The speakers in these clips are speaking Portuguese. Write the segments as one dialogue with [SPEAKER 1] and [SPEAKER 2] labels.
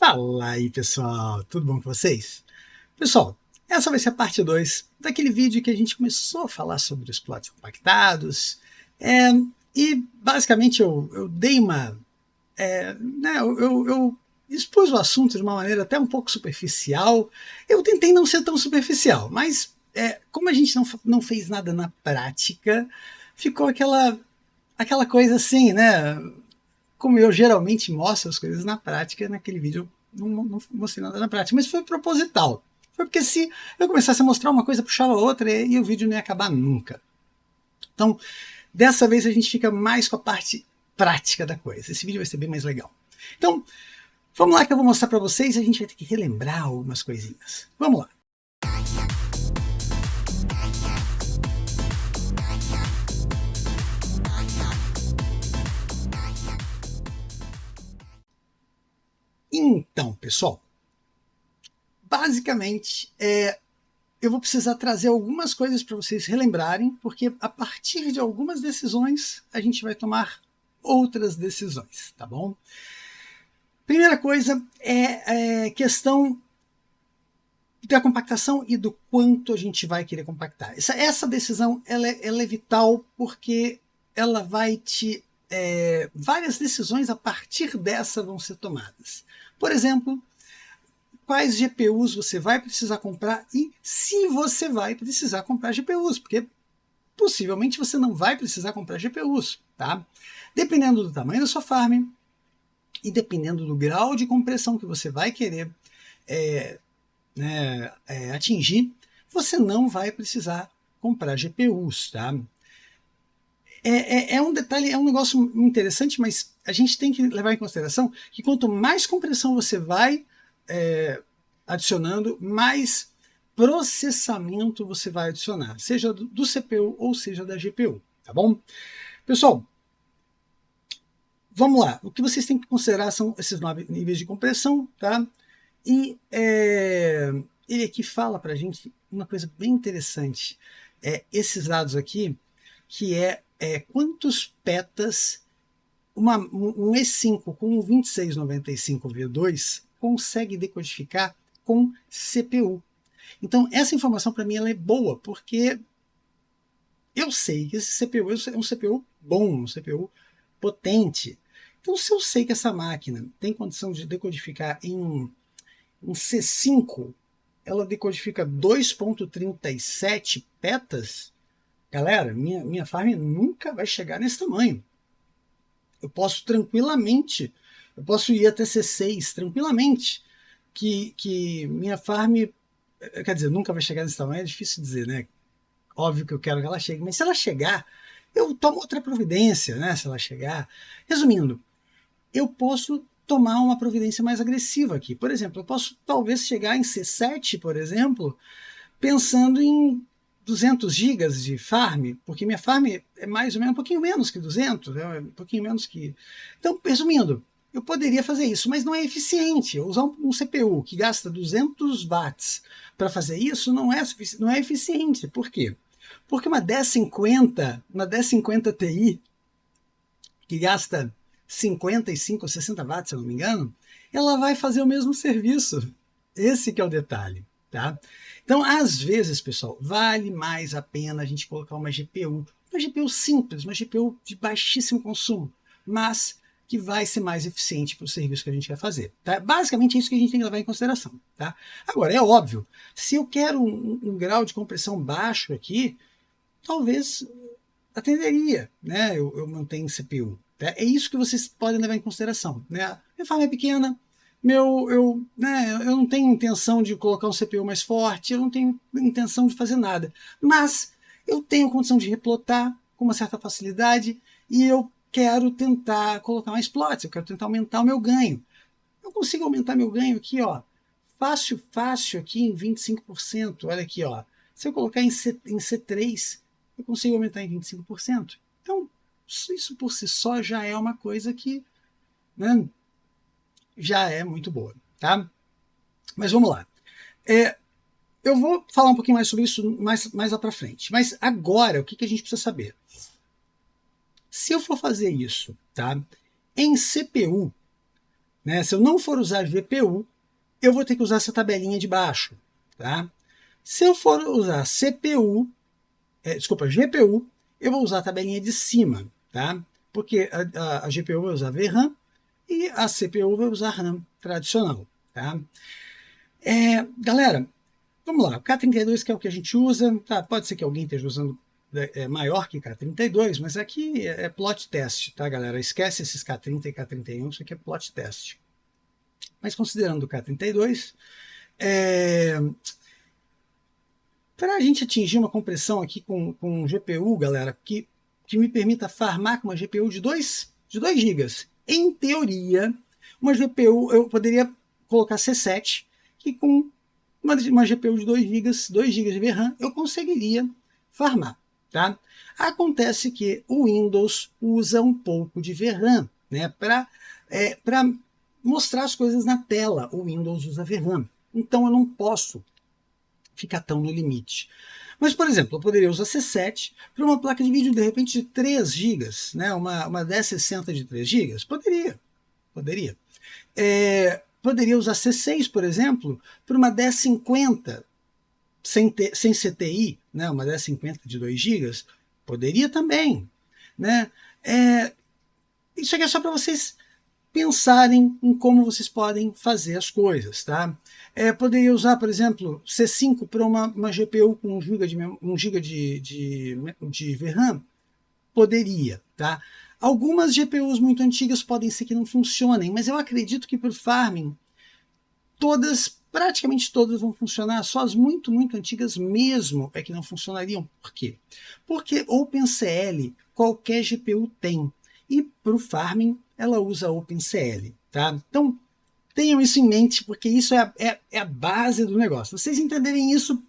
[SPEAKER 1] Fala aí, pessoal, tudo bom com vocês? Pessoal, essa vai ser a parte 2 daquele vídeo que a gente começou a falar sobre os plots compactados. E basicamente eu dei uma... eu expus o assunto de uma maneira até um pouco superficial. Eu tentei não ser tão superficial, mas como a gente não fez nada na prática, ficou aquela coisa assim, né? Como eu geralmente mostro as coisas na prática, naquele vídeo eu não mostrei nada na prática, mas foi proposital. Foi porque se eu começasse a mostrar uma coisa, puxava outra e o vídeo não ia acabar nunca. Então, dessa vez a gente fica mais com a parte prática da coisa. Esse vídeo vai ser bem mais legal. Então, vamos lá que eu vou mostrar para vocês e a gente vai ter que relembrar algumas coisinhas. Vamos lá. Então, pessoal, basicamente, eu vou precisar trazer algumas coisas para vocês relembrarem, porque a partir de algumas decisões, a gente vai tomar outras decisões, tá bom? Primeira coisa é questão da compactação e do quanto a gente vai querer compactar. Essa decisão ela é vital porque ela vai te... várias decisões a partir dessa vão ser tomadas. Por exemplo, quais GPUs você vai precisar comprar e se você vai precisar comprar GPUs, porque possivelmente você não vai precisar comprar GPUs, tá? Dependendo do tamanho da sua farm e dependendo do grau de compressão que você vai querer atingir, você não vai precisar comprar GPUs, tá? É um detalhe, é um negócio interessante, mas a gente tem que levar em consideração que quanto mais compressão você vai adicionando, mais processamento você vai adicionar, seja do CPU ou seja da GPU, tá bom? Pessoal, vamos lá. O que vocês têm que considerar são esses 9 níveis de compressão, tá? E ele aqui fala para a gente uma coisa bem interessante. Esses dados aqui, que quantos petas um E5 com um 2695V2 consegue decodificar com CPU. Então, essa informação para mim ela é boa, porque eu sei que esse CPU é um CPU bom, um CPU potente. Então, se eu sei que essa máquina tem condição de decodificar em um C5, ela decodifica 2.37 petas, galera, minha farm nunca vai chegar nesse tamanho. Eu posso tranquilamente, eu posso ir até C6 tranquilamente, que minha farm, quer dizer, nunca vai chegar nesse tamanho, é difícil dizer, né? Óbvio que eu quero que ela chegue, mas se ela chegar, eu tomo outra providência, né? Se ela chegar. Resumindo, eu posso tomar uma providência mais agressiva aqui. Por exemplo, eu posso talvez chegar em C7, por exemplo, pensando em 200 gigas de farm, porque minha farm é mais ou menos um pouquinho menos que 200, né? Um pouquinho menos que... Então, resumindo, eu poderia fazer isso, mas não é eficiente. Eu usar um CPU que gasta 200 watts para fazer isso não é eficiente. Por quê? Porque uma 1050 Ti, que gasta 55 ou 60 watts, se eu não me engano, ela vai fazer o mesmo serviço. Esse que é o detalhe, tá? Então, às vezes, pessoal, vale mais a pena a gente colocar uma GPU simples, uma GPU de baixíssimo consumo, mas que vai ser mais eficiente para o serviço que a gente quer fazer. Tá? Basicamente é isso que a gente tem que levar em consideração. Tá? Agora, é óbvio, se eu quero um grau de compressão baixo aqui, talvez atenderia, né? Eu mantenho CPU. Tá? É isso que vocês podem levar em consideração. Né? Minha farm é pequena, eu não tenho intenção de colocar um CPU mais forte, eu não tenho intenção de fazer nada. Mas eu tenho condição de replotar com uma certa facilidade e eu quero tentar colocar mais plots, eu quero tentar aumentar o meu ganho. Eu consigo aumentar meu ganho aqui, ó, fácil aqui em 25%. Olha aqui, ó. Se eu colocar em C3, eu consigo aumentar em 25%. Então, isso por si só já é uma coisa que, né, já é muito boa, tá? Mas vamos lá. Eu vou falar um pouquinho mais sobre isso mais lá para frente. Mas agora, o que a gente precisa saber? Se eu for fazer isso, tá, em CPU, né? Se eu não for usar GPU, eu vou ter que usar essa tabelinha de baixo, tá? Se eu for usar GPU, eu vou usar a tabelinha de cima, tá? Porque a GPU vai usar VRAM e a CPU vai usar RAM tradicional, tá? Galera, vamos lá, o K32 que é o que a gente usa, tá? Pode ser que alguém esteja usando maior que K32, mas aqui é plot test, tá, galera? Esquece esses K30 e K31, isso aqui é plot test. Mas considerando o K32, para a gente atingir uma compressão aqui com GPU, galera, que me permita farmar com uma GPU de 2 GB, em teoria, uma GPU eu poderia colocar C7, que com uma GPU de 2 GB de VRAM, eu conseguiria farmar, tá? Acontece que o Windows usa um pouco de VRAM, né? Para mostrar as coisas na tela, o Windows usa VRAM. Então eu não posso ficar tão no limite. Mas, por exemplo, eu poderia usar C7 para uma placa de vídeo, de repente, de 3 GB, né? Uma 1060 de 3 GB? Poderia. Poderia usar C6, por exemplo, para uma 1050 sem CTI, né? Uma 1050 de 2 GB? Poderia também, né? Isso aqui é só para vocês pensarem em como vocês podem fazer as coisas, tá? Poderia usar, por exemplo, C5 para uma GPU com 1 GB de VRAM? Poderia, tá? Algumas GPUs muito antigas podem ser que não funcionem, mas eu acredito que para o farming, praticamente todas vão funcionar, só as muito, muito antigas mesmo é que não funcionariam. Por quê? Porque OpenCL qualquer GPU tem, e para o farming ela usa OpenCL, tá? Então, tenham isso em mente, porque isso é a base do negócio. Se vocês entenderem isso,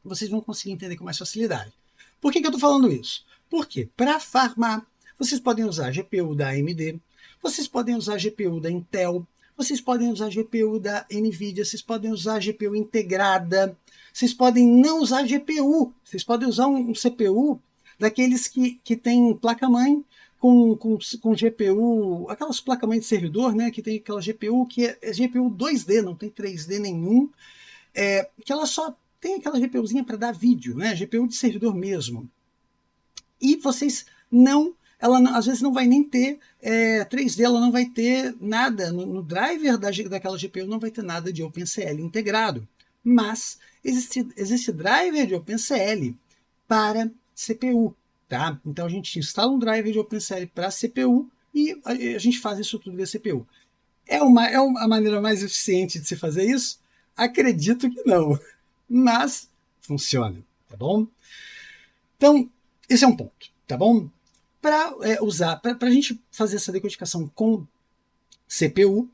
[SPEAKER 1] vocês vão conseguir entender com mais facilidade. Por que eu estou falando isso? Porque para farmar, vocês podem usar a GPU da AMD, vocês podem usar a GPU da Intel, vocês podem usar a GPU da NVIDIA, vocês podem usar a GPU integrada, vocês podem não usar GPU, vocês podem usar um CPU daqueles que tem placa-mãe com GPU, aquelas placas-mãe de servidor, né, que tem aquela GPU que é GPU 2D, não tem 3D nenhum, que ela só tem aquela GPUzinha para dar vídeo, né, GPU de servidor mesmo. E vocês às vezes não vai nem ter 3D, ela não vai ter nada, no driver daquela GPU não vai ter nada de OpenCL integrado. Mas existe driver de OpenCL para CPU, tá? Então a gente instala um driver de OpenCL para CPU e a gente faz isso tudo via CPU. É a maneira mais eficiente de se fazer isso? Acredito que não, mas funciona, tá bom? Então, esse é um ponto, tá bom? Para a gente fazer essa decodificação com CPU,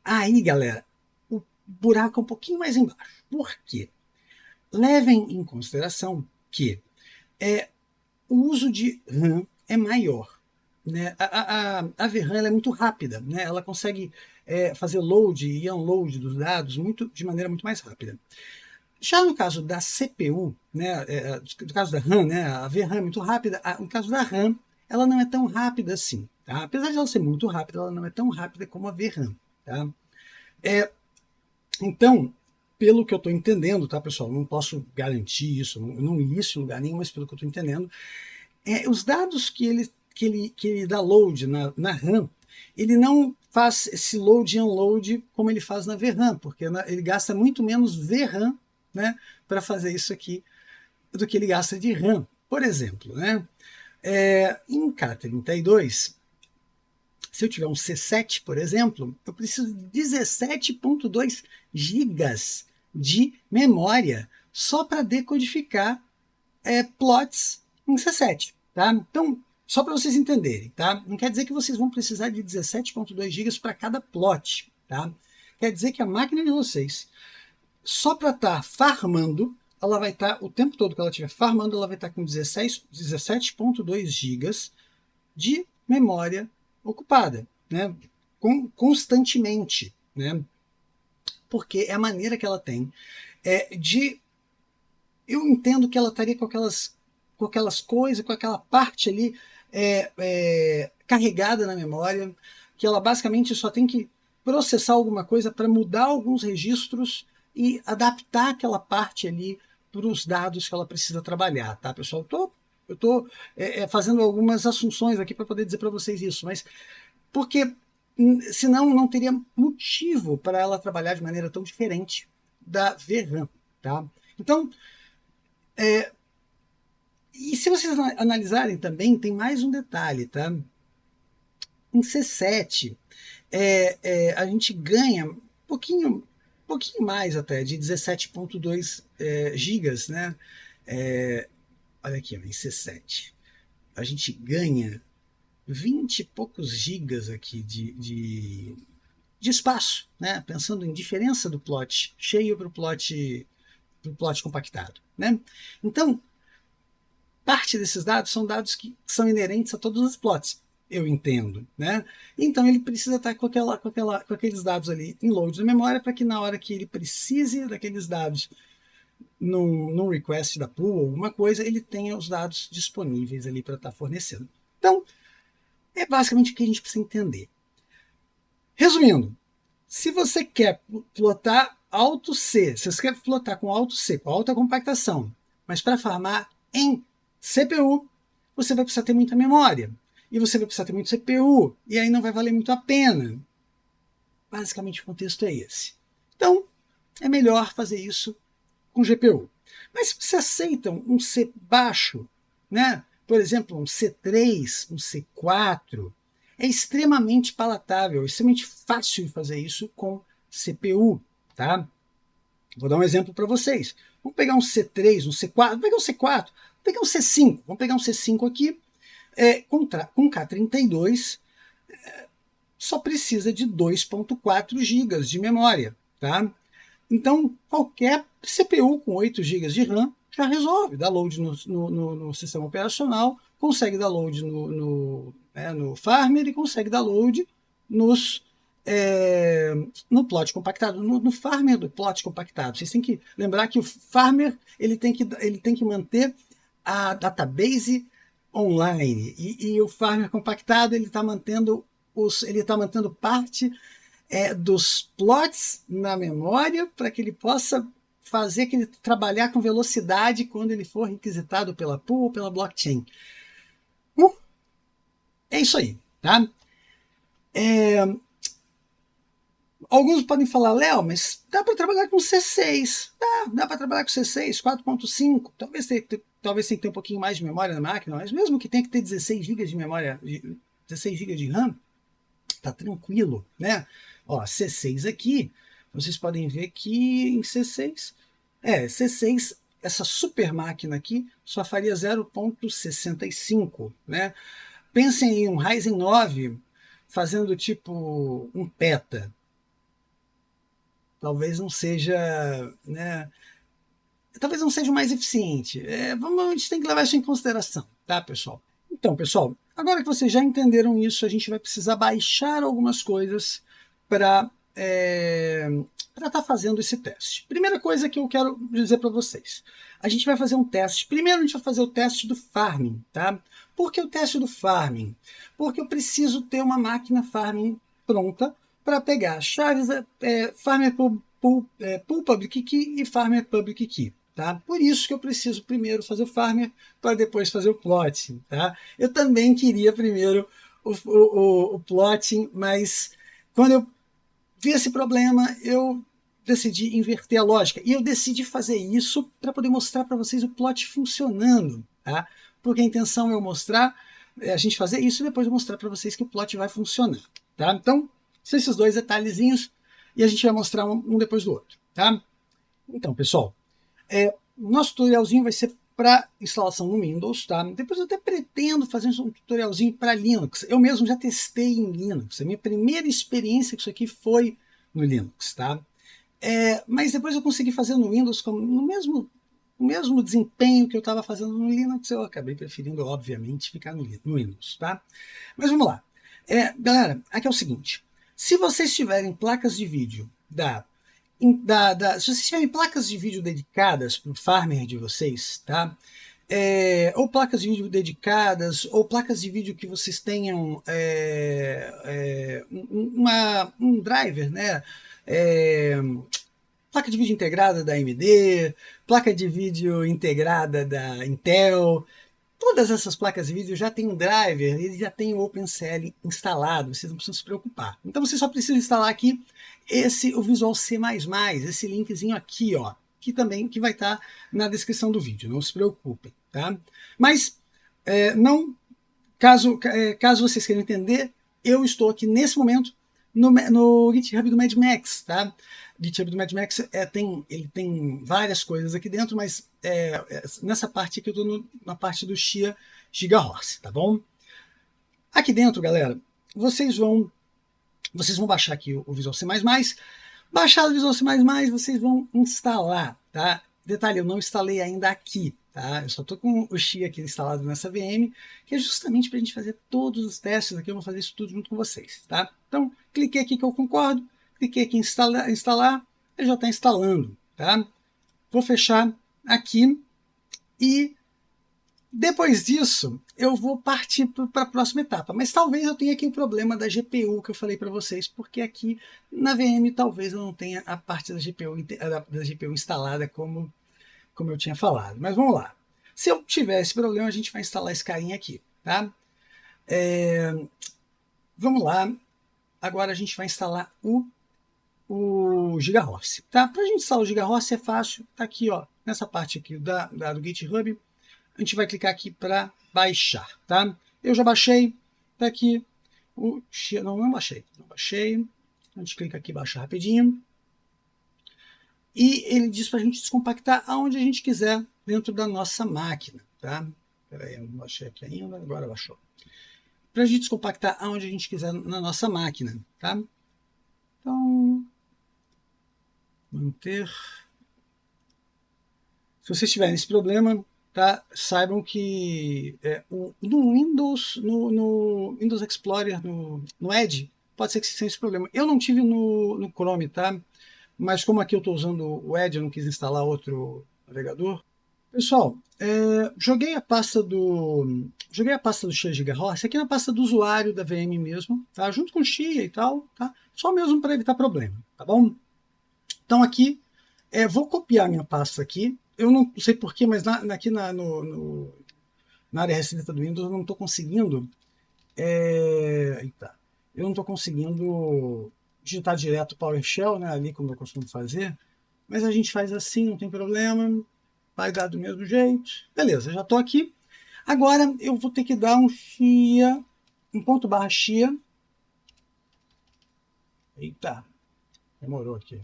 [SPEAKER 1] aí, galera, o buraco é um pouquinho mais embaixo. Por quê? Levem em consideração que o uso de RAM é maior. Né? A VRAM ela é muito rápida, né? Ela consegue fazer load e unload dos dados de maneira muito mais rápida. Já no caso da CPU, né, no caso da RAM, né, a VRAM é muito rápida, no caso da RAM, ela não é tão rápida assim. Tá? Apesar de ela ser muito rápida, ela não é tão rápida como a VRAM. Tá? Então, pelo que eu estou entendendo, tá, pessoal? Não posso garantir isso, não li isso em lugar nenhum, mas pelo que eu estou entendendo, os dados que ele dá load na RAM, ele não faz esse load e unload como ele faz na VRAM, porque ele gasta muito menos VRAM, né, para fazer isso aqui do que ele gasta de RAM. Por exemplo, né, em K32, se eu tiver um C7, por exemplo, eu preciso de 17,2 GB de memória só para decodificar plots em C7. Tá? Então, só para vocês entenderem, tá? Não quer dizer que vocês vão precisar de 17,2 GB para cada plot. Tá? Quer dizer que a máquina de vocês, só para estar farmando, ela vai estar, o tempo todo que ela estiver farmando, ela vai estar com 17,2 GB de memória ocupada, né? Constantemente, né? Porque é a maneira que ela tem eu entendo que ela estaria com aquelas coisas, com aquela parte ali carregada na memória, que ela basicamente só tem que processar alguma coisa para mudar alguns registros e adaptar aquela parte ali para os dados que ela precisa trabalhar, tá, pessoal? Eu estou fazendo algumas assunções aqui para poder dizer para vocês isso, mas porque senão não teria motivo para ela trabalhar de maneira tão diferente da VRAM, tá? Então, e se vocês analisarem também, tem mais um detalhe, tá? Em C7, a gente ganha pouquinho mais até, de 17,2 gigas, né? Olha aqui, em C7. A gente ganha 20 e poucos gigas aqui de espaço, né? Pensando em diferença do plot cheio para o plot compactado, né? Então, parte desses dados são dados que são inerentes a todos os plots, eu entendo, né? Então ele precisa estar com aqueles dados ali em load de memória para que na hora que ele precise daqueles dados num request da pool ou alguma coisa, ele tenha os dados disponíveis ali para estar fornecendo. Então, é basicamente o que a gente precisa entender. Resumindo, se você quer plotar alto C, se você quer plotar com alto C, com alta compactação, mas para farmar em CPU, você vai precisar ter muita memória. E você vai precisar ter muito CPU. E aí não vai valer muito a pena. Basicamente o contexto é esse. Então, é melhor fazer isso com GPU. Mas se você aceita um C baixo, né? Por exemplo, um C3, um C4, é extremamente palatável, extremamente fácil de fazer isso com CPU, tá? Vou dar um exemplo para vocês. Vamos pegar um C3, um C4, vamos pegar um C4, vamos pegar um C5. Vamos pegar um C5 aqui, com K32, só precisa de 2,4 GB de memória, tá? Então, qualquer CPU com 8 GB de RAM já resolve, dá load no sistema operacional, consegue dar load no Farmer e consegue dar load no plot compactado, no Farmer do plot compactado. Vocês têm que lembrar que o Farmer ele tem que manter a database online e o Farmer compactado ele está mantendo parte dos plots na memória para que ele possa fazer que ele trabalhar com velocidade quando ele for requisitado pela pool ou pela blockchain. É isso aí, tá? Alguns podem falar, Léo, mas dá para trabalhar com C6. Dá para trabalhar com C6, 4.5. Talvez tenha que ter um pouquinho mais de memória na máquina, mas mesmo que tenha que ter 16 GB de memória, 16 GB de RAM, tá tranquilo, né? Ó, C6 aqui, vocês podem ver que em C6, essa super máquina aqui só faria 0,65, né? Pensem em um Ryzen 9 fazendo tipo um PETA. Talvez não seja, né? Talvez não seja o mais eficiente. A gente tem que levar isso em consideração, tá, pessoal? Então, pessoal, agora que vocês já entenderam isso, a gente vai precisar baixar algumas coisas para estar fazendo esse teste. Primeira coisa que eu quero dizer para vocês. A gente vai fazer um teste. Primeiro a gente vai fazer o teste do farming, tá? Por que o teste do farming? Porque eu preciso ter uma máquina farming pronta para pegar chaves Farmer Pool Public Key e Farmer Public Key. Tá? Por isso que eu preciso primeiro fazer o Farmer para depois fazer o plotting. Tá? Eu também queria primeiro o plotting, mas quando eu vi esse problema, eu decidi inverter a lógica. E eu decidi fazer isso para poder mostrar para vocês o plot funcionando. Tá? Porque a intenção é eu mostrar, a gente fazer isso e depois eu mostrar para vocês que o plot vai funcionar. Tá? Então, são esses dois detalhezinhos e a gente vai mostrar um depois do outro. Tá? Então, pessoal, nosso tutorialzinho vai ser para instalação no Windows, tá? Depois eu até pretendo fazer um tutorialzinho para Linux. Eu mesmo já testei em Linux. A minha primeira experiência com isso aqui foi no Linux, tá? Mas depois eu consegui fazer no Windows no mesmo desempenho que eu estava fazendo no Linux. Eu acabei preferindo, obviamente, ficar no Windows, tá? Mas vamos lá. Galera, aqui é o seguinte. Se vocês tiverem placas de vídeo se vocês tiverem placas de vídeo dedicadas para o Farmer de vocês, tá? ou placas de vídeo dedicadas, ou placas de vídeo que vocês tenham um driver, né? Placa de vídeo integrada da AMD, placa de vídeo integrada da Intel. Todas essas placas de vídeo já tem um driver, ele já tem o OpenCL instalado, vocês não precisam se preocupar. Então você só precisa instalar aqui o Visual C++, esse linkzinho aqui, ó, que vai estar na descrição do vídeo, não se preocupem, tá? Mas, caso vocês queiram entender, eu estou aqui nesse momento no GitHub do Mad Max, tá? O GitHub do Mad Max ele tem várias coisas aqui dentro, mas nessa parte aqui eu estou na parte do Chia Gigahorse, tá bom? Aqui dentro, galera, vocês vão baixar aqui o Visual C++. Baixado o Visual C++, vocês vão instalar, tá? Detalhe, eu não instalei ainda aqui, tá? Eu só estou com o Chia aqui instalado nessa VM, que é justamente para a gente fazer todos os testes aqui. Eu vou fazer isso tudo junto com vocês, tá? Então, cliquei aqui que eu concordo, cliquei aqui em instalar, ele já está instalando, tá? Vou fechar aqui e depois disso eu vou partir para a próxima etapa. Mas talvez eu tenha aqui o problema da GPU que eu falei para vocês, porque aqui na VM talvez eu não tenha a parte da GPU instalada como eu tinha falado. Mas vamos lá. Se eu tiver esse problema, a gente vai instalar esse carinha aqui, tá? Vamos lá. Agora a gente vai instalar o Gigahorse, tá? Para a gente instalar o Gigahorse é fácil. Tá aqui, ó, nessa parte aqui do GitHub. A gente vai clicar aqui para baixar, tá? Eu já baixei. Tá aqui o Chia. Não baixei. A gente clica aqui, baixar rapidinho. E ele diz para a gente descompactar aonde a gente quiser dentro da nossa máquina, tá? Espera aí, eu não baixei aqui ainda, agora baixou. Para a gente descompactar aonde a gente quiser na nossa máquina, tá? Então, manter. Se vocês tiverem esse problema, tá? Saibam que no Windows, no Windows Explorer, no Edge, pode ser que tenha esse problema. Eu não tive no Chrome, tá? Mas como aqui eu estou usando o Edge, eu não quis instalar outro navegador. Pessoal, joguei a pasta do Chia Gigahorse aqui na pasta do usuário da VM mesmo, tá? Junto com o Chia e tal, tá? Só mesmo para evitar problema, tá bom? Então aqui, vou copiar minha pasta aqui. Eu não sei porquê, mas aqui na área restrita do Windows eu não estou conseguindo. Eu não estou conseguindo digitar direto PowerShell, né, ali como eu costumo fazer, mas a gente faz assim, não tem problema, vai dar do mesmo jeito. Beleza, já estou aqui. Agora eu vou ter que dar um chia, um ponto barra chia. Eita, demorou aqui.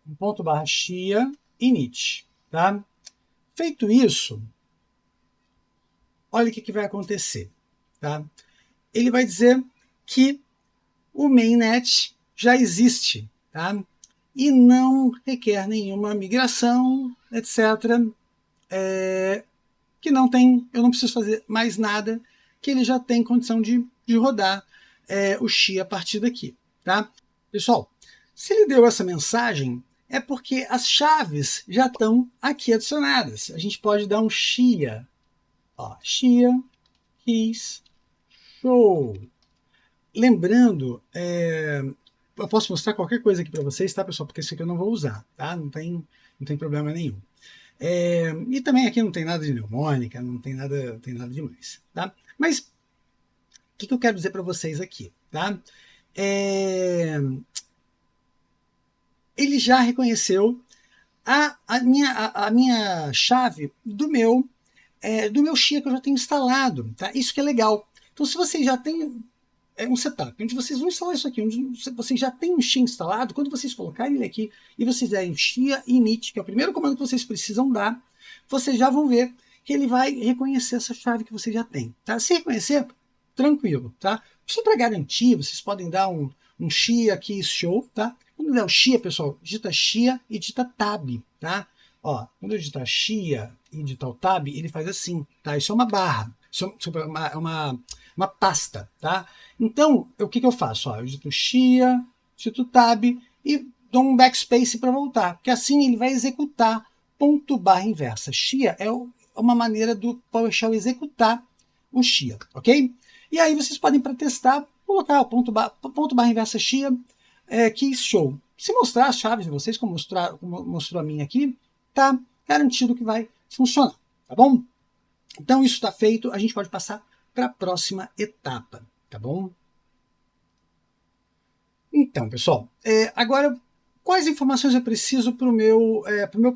[SPEAKER 1] Um ponto barra chia init, tá? Feito isso, olha o que vai acontecer, tá? Ele vai dizer que o mainnet já existe, tá? E não requer nenhuma migração, etc. Que não tem, eu não preciso fazer mais nada, que ele já tem condição de rodar o Chia a partir daqui, tá? Pessoal, se ele deu essa mensagem, é porque as chaves já estão aqui adicionadas. A gente pode dar um Chia, ó, Chia keys show. Lembrando, eu posso mostrar qualquer coisa aqui para vocês, tá, pessoal? Porque isso aqui eu não vou usar, tá? Não tem problema nenhum. E também aqui não tem nada de mnemônica, não tem nada demais, tá? Mas o que eu quero dizer para vocês aqui, tá? Ele já reconheceu a minha chave do meu Chia que eu já tenho instalado, tá? Isso que é legal. Então, se vocês já têm um setup onde vocês vão instalar isso aqui, onde vocês já têm um Chia instalado, quando vocês colocarem ele aqui e vocês derem o Chia init, que é o primeiro comando que vocês precisam dar, vocês já vão ver que ele vai reconhecer essa chave que vocês já têm, tá? Se reconhecer, tranquilo, tá? Só para garantir, vocês podem dar um Chia aqui, show, tá? Quando der o Chia, pessoal, digita Chia e digita Tab, tá? Ó, quando eu digitar Chia e digitar o Tab, ele faz assim, tá? Isso é uma barra, isso é uma pasta, tá? Então, o que eu faço? Ó, eu digito Chia, digito Tab e dou um backspace para voltar, porque assim ele vai executar ponto barra inversa chia é uma maneira do PowerShell executar o chia, ok? E aí vocês podem, para testar, colocar o ponto barra inversa chia, que show. Se mostrar as chaves de vocês, como mostrou a minha aqui, tá garantido que vai funcionar, tá bom? Então isso está feito, a gente pode passar para a próxima etapa, tá bom? Então, pessoal, agora quais informações eu preciso para o meu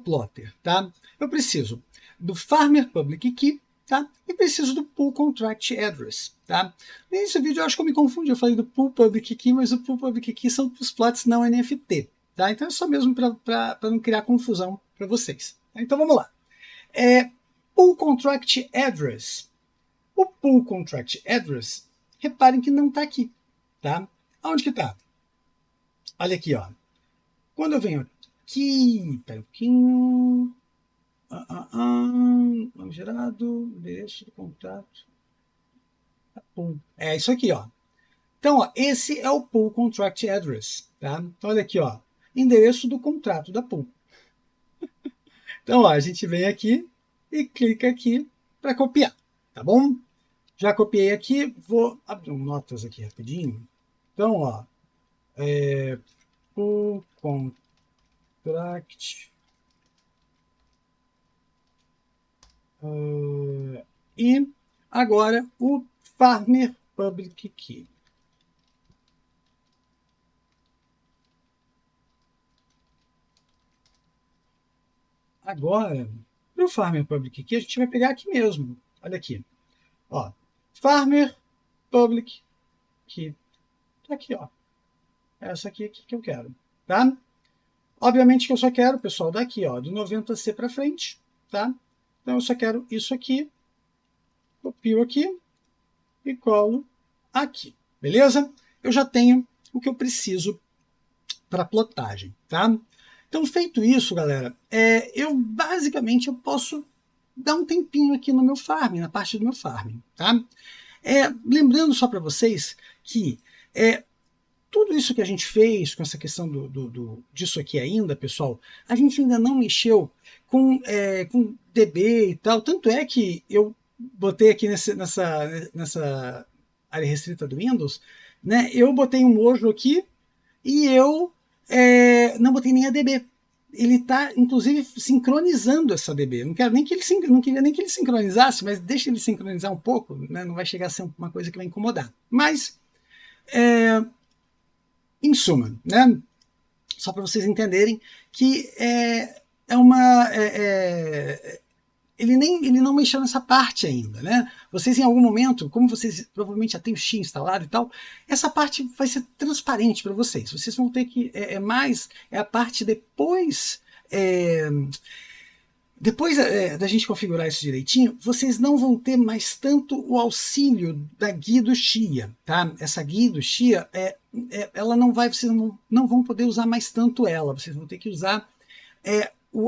[SPEAKER 1] plotter, tá? Eu preciso do Farmer Public Key, tá? E preciso do Pool Contract Address, tá? Nesse vídeo eu acho que eu me confundi, eu falei do Pool Public Key, mas o Pool Public Key são os plots não NFT, tá? Então é só mesmo para não criar confusão para vocês. Então vamos lá. Pool Contract Address. O Pool Contract Address, reparem que não está aqui, tá? Onde que está? Olha aqui, ó. Quando eu venho aqui, pera um pouquinho, nome gerado, endereço do contrato, é isso aqui, ó. Então, ó, esse é o Pool Contract Address, tá? Então, olha aqui, ó, endereço do contrato da Pool. Então, ó, a gente vem aqui e clica aqui para copiar, tá bom? Já copiei aqui, vou abrir notas aqui rapidinho. Então, ó, Pool Contract e agora o Farmer Public Key. Agora, para o Farmer Public Key, a gente vai pegar aqui mesmo. Olha aqui. Ó, Farmer Public Key. Tá aqui, ó. Essa aqui que eu quero, tá? Obviamente que eu só quero, pessoal, daqui, ó, do 90C para frente, tá? Então eu só quero isso aqui. Copio aqui e colo aqui, beleza? Eu já tenho o que eu preciso para plotagem, tá? Então, feito isso, galera, basicamente eu posso dar um tempinho aqui no meu farming, na parte do meu farming, tá? Lembrando só para vocês que tudo isso que a gente fez com essa questão disso aqui ainda, pessoal, a gente ainda não mexeu com DB e tal, tanto é que eu botei aqui nessa área restrita do Windows, né, eu botei um Mojo aqui e eu não botei nem a DB. Ele está, inclusive, sincronizando essa DB. Não queria nem que ele sincronizasse, mas deixa ele sincronizar um pouco, né? Não vai chegar a ser uma coisa que vai incomodar. Mas, em suma, né? Só para vocês entenderem que ele não mexeu nessa parte ainda, né? Vocês em algum momento, como vocês provavelmente já têm o Xi instalado e tal, essa parte vai ser transparente para vocês. Vocês vão ter que a parte depois da gente configurar isso direitinho, vocês não vão ter mais tanto o auxílio da GUI do Xia, tá? Essa GUI do Xia, ela não vai, vocês não vão poder usar mais tanto ela. Vocês vão ter que usar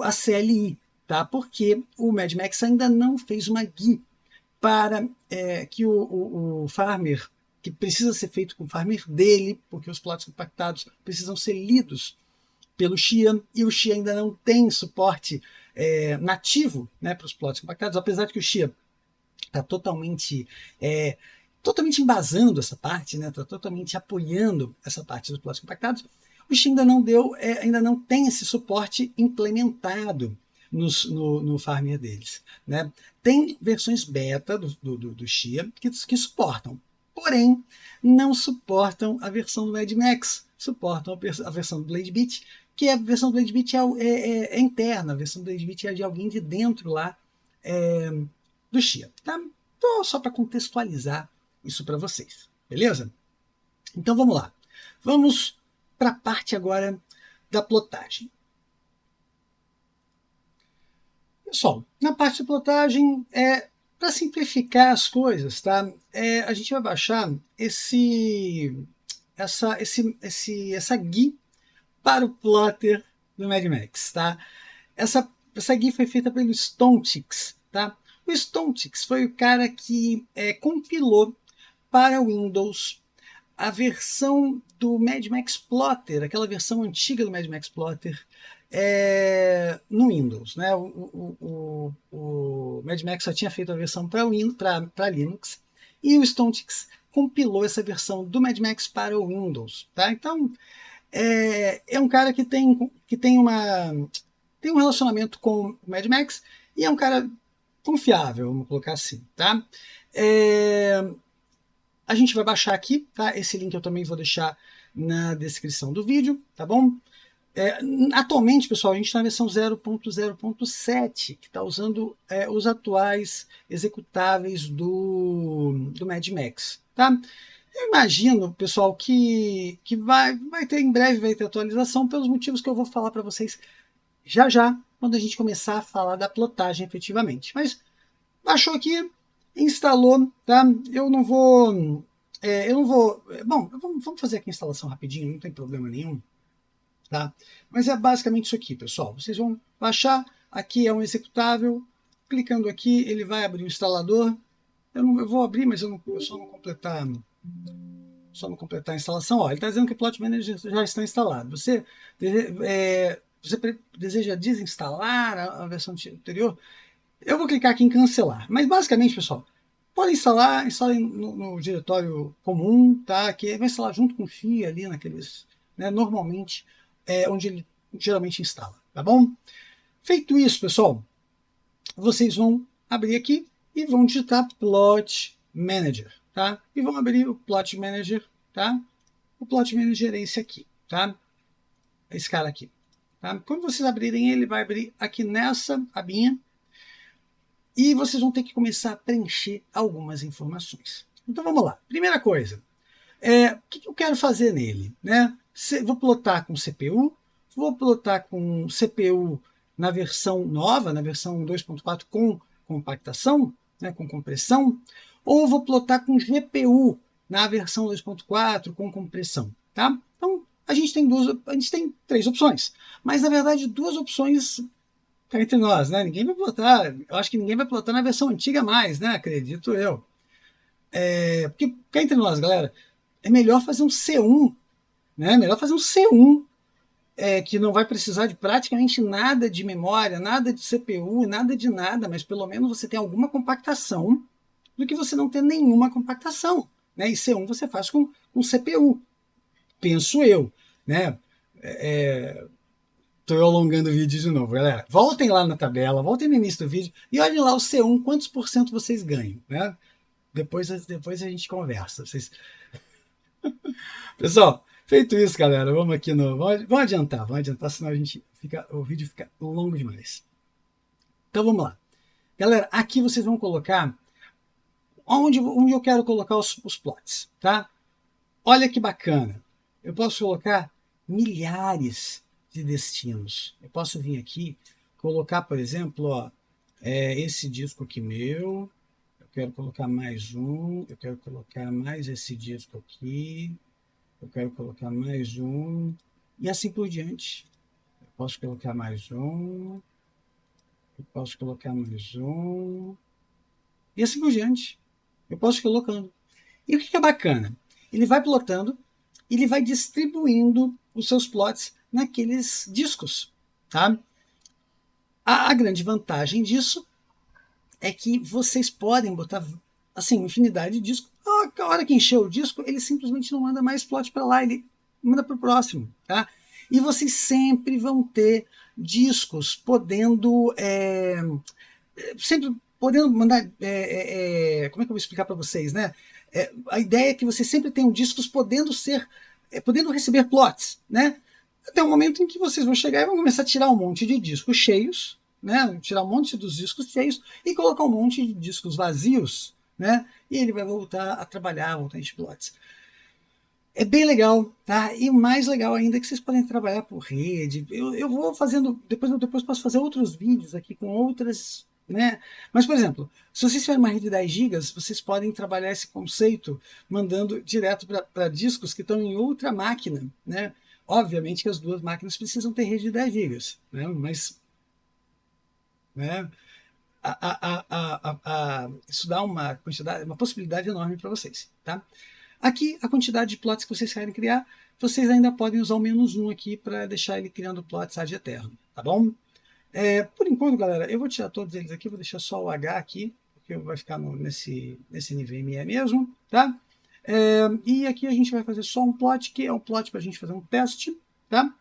[SPEAKER 1] a CLI. Tá? Porque o Mad Max ainda não fez uma GUI para que o farmer, que precisa ser feito com o farmer dele, porque os plots compactados precisam ser lidos pelo Xia, e o Xia ainda não tem suporte nativo, né, para os plots compactados, apesar de que o Xia está totalmente embasando essa parte, né, está totalmente apoiando essa parte dos plots compactados. O Xia ainda não tem esse suporte implementado no Farmer deles, né? Tem versões beta do Xia que suportam, porém não suportam a versão do Mad Max, suportam a versão do BladeBeat, que a versão do BladeBeat é interna, a versão do BladeBeat é de alguém de dentro lá do Xia, tá? Então, só para contextualizar isso para vocês, beleza? Então vamos lá, vamos para a parte agora da plotagem. Pessoal, na parte de plotagem, para simplificar as coisas, tá? A gente vai baixar essa GUI para o plotter do Mad Max, tá? Essa GUI foi feita pelo Stoneticks, tá? O Stoneticks foi o cara que compilou para Windows a versão do Mad Max Plotter, aquela versão antiga do Mad Max Plotter, no Windows, né? O Mad Max só tinha feito a versão para Linux, e o Stonex compilou essa versão do Mad Max para o Windows, tá? Então, é um cara que tem um relacionamento com o Mad Max, e é um cara confiável, vamos colocar assim, tá? A gente vai baixar aqui, tá? Esse link eu também vou deixar na descrição do vídeo, tá bom? Atualmente, pessoal, a gente está na versão 0.0.7, que está usando os atuais executáveis do Mad Max, tá? Eu imagino, pessoal, que vai ter, em breve vai ter atualização pelos motivos que eu vou falar para vocês já, quando a gente começar a falar da plotagem efetivamente. Mas baixou aqui, instalou, tá? Eu não vou... Bom, vamos fazer aqui a instalação rapidinho, não tem problema nenhum. Tá? Mas é basicamente isso aqui, pessoal. Vocês vão baixar, aqui é um executável, clicando aqui, ele vai abrir o instalador. Eu vou abrir, mas eu só não completar a instalação. Ó, ele está dizendo que o Plot Manager já está instalado. Você deseja desinstalar a versão anterior? Eu vou clicar aqui em cancelar. Mas basicamente, pessoal, pode instalem no diretório comum, tá? Que vai instalar junto com o FI ali naqueles, né, normalmente onde ele geralmente instala, tá bom? Feito isso, pessoal, vocês vão abrir aqui e vão digitar Plot Manager, tá? E vão abrir o Plot Manager, tá? O Plot Manager é esse aqui, tá? Esse cara aqui, tá? Quando vocês abrirem ele, vai abrir aqui nessa abinha e vocês vão ter que começar a preencher algumas informações. Então vamos lá. Primeira coisa, o que eu quero fazer nele, né? Vou plotar com CPU, vou plotar com CPU na versão nova, na versão 2.4 com compactação, né, com compressão, ou vou plotar com GPU na versão 2.4 com compressão, tá? Então a gente tem 3 opções, mas na verdade 2 opções cá entre nós, né? Ninguém vai plotar, eu acho que ninguém vai plotar na versão antiga mais, né? Acredito eu. Porque cá entre nós, galera, é melhor fazer um C1, né? Melhor fazer um C1, que não vai precisar de praticamente nada de memória, nada de CPU, nada de nada, mas pelo menos você tem alguma compactação, do que você não ter nenhuma compactação, né? E C1 você faz com CPU, penso eu, né? Estou alongando o vídeo de novo, galera. Voltem lá na tabela, voltem no início do vídeo e olhem lá o C1, quantos por cento vocês ganham, né? Depois a gente conversa. Pessoal, feito isso, galera, vamos aqui no... Vamos adiantar, senão o vídeo fica longo demais. Então vamos lá. Galera, aqui vocês vão colocar onde eu quero colocar os plots, tá? Olha que bacana. Eu posso colocar milhares de destinos. Eu posso vir aqui, colocar, por exemplo, ó, esse disco aqui meu, eu quero colocar mais um, eu quero colocar mais esse disco aqui, eu quero colocar mais um, e assim por diante. Eu posso colocar mais um, eu posso colocar mais um, e assim por diante. Eu posso ir colocando. E o que é bacana? Ele vai plotando, ele vai distribuindo os seus plots naqueles discos, tá? A grande vantagem disso é que vocês podem botar assim, infinidade de discos. A hora que encher o disco, ele simplesmente não manda mais plot para lá, ele manda para o próximo, tá? E vocês sempre vão ter discos podendo sempre podendo mandar como é que eu vou explicar para vocês, né? A ideia é que você sempre tenham discos podendo receber plots, né? Até o momento em que vocês vão chegar e vão começar a tirar um monte de discos cheios, né? Tirar um monte dos discos cheios e colocar um monte de discos vazios, né? E ele vai voltar a trabalhar, voltar a encher plots. É bem legal, tá? E o mais legal ainda é que vocês podem trabalhar por rede. Eu vou fazendo, depois posso fazer outros vídeos aqui com outras, né? Mas, por exemplo, se vocês tiverem uma rede de 10 GB, vocês podem trabalhar esse conceito mandando direto para discos que estão em outra máquina, né? Obviamente que as duas máquinas precisam ter rede de 10 GB, né? Mas, né? Isso dá uma quantidade, uma possibilidade enorme para vocês, tá? Aqui, a quantidade de plots que vocês querem criar, vocês ainda podem usar o "-1" aqui para deixar ele criando plots ad eterno, tá bom? Por enquanto, galera, eu vou tirar todos eles aqui, vou deixar só o H aqui, porque vai ficar nesse nível ME mesmo, tá? E aqui a gente vai fazer só um plot, que é um plot para a gente fazer um teste, tá?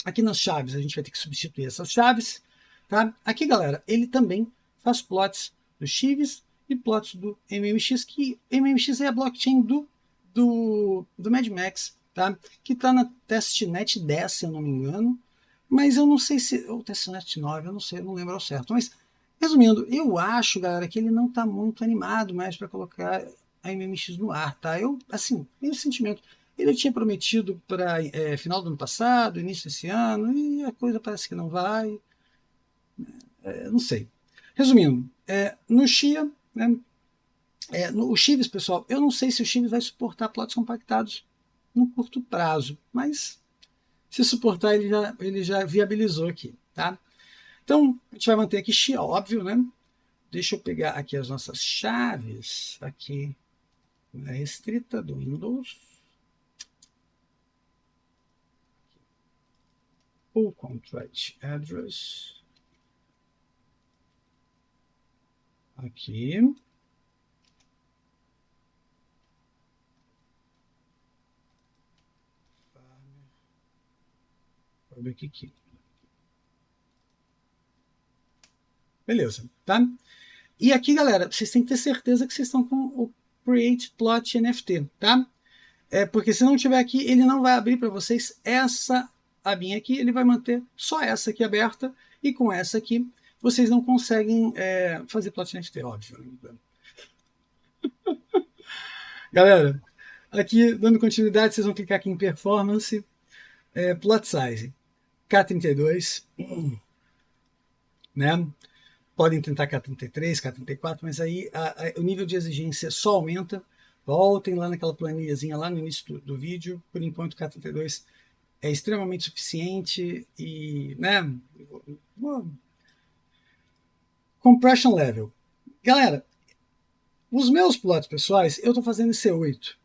[SPEAKER 1] Aqui nas chaves a gente vai ter que substituir essas chaves, tá? Aqui, galera, ele também faz plots do Chives e plots do MMX, que MMX é a blockchain do Mad Max, tá? Que está na testnet 10, se eu não me engano, mas eu não sei se... ou testnet 9, eu não sei, eu não lembro ao certo. Mas, resumindo, eu acho, galera, que ele não está muito animado mais para colocar a MMX no ar, tá? Eu, assim, tenho sentimento. Ele tinha prometido para final do ano passado, início desse ano, e a coisa parece que não vai. Não sei. Resumindo, no Chia, né, o Chives, pessoal, eu não sei se o Chives vai suportar plots compactados no curto prazo, mas se suportar, ele já viabilizou aqui, tá? Então, a gente vai manter aqui Chia, óbvio, né? Deixa eu pegar aqui as nossas chaves, aqui na restrita do Windows. O contract address. Aqui. Vou ver aqui. Beleza, tá? E aqui, galera, vocês têm que ter certeza que vocês estão com o Create Plot NFT, tá? Porque se não tiver aqui, ele não vai abrir para vocês essa abinha aqui, ele vai manter só essa aqui aberta, e com essa aqui vocês não conseguem fazer plot NFT, óbvio. Né? Galera, aqui, dando continuidade, vocês vão clicar aqui em Performance, Plot Size, K32, né? Podem tentar K33, K34, mas aí o nível de exigência só aumenta. Voltem lá naquela planilhazinha lá no início do vídeo. Por enquanto, K32 é extremamente suficiente e, né? Compression level. Galera, os meus plots pessoais, eu estou fazendo em C8.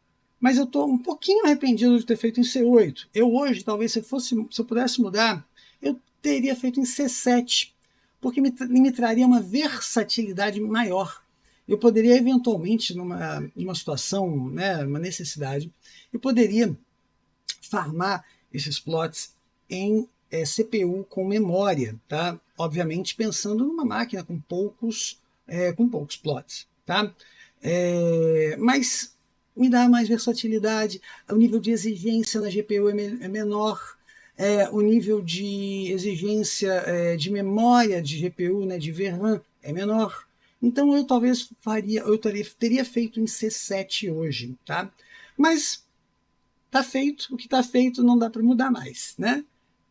[SPEAKER 1] Mas eu estou um pouquinho arrependido de ter feito em C8. Eu hoje, talvez, se eu pudesse mudar, eu teria feito em C7. Porque me traria uma versatilidade maior. Eu poderia, eventualmente, numa situação, né, uma necessidade, eu poderia farmar esses plots em CPU com memória, tá? Obviamente pensando numa máquina com poucos plots, tá? Mas me dá mais versatilidade, o nível de exigência na GPU é menor, o nível de exigência de memória de GPU, né, de VRAM, é menor. Então eu talvez teria feito em C7 hoje, tá? Mas tá feito, o que está feito não dá para mudar mais, né?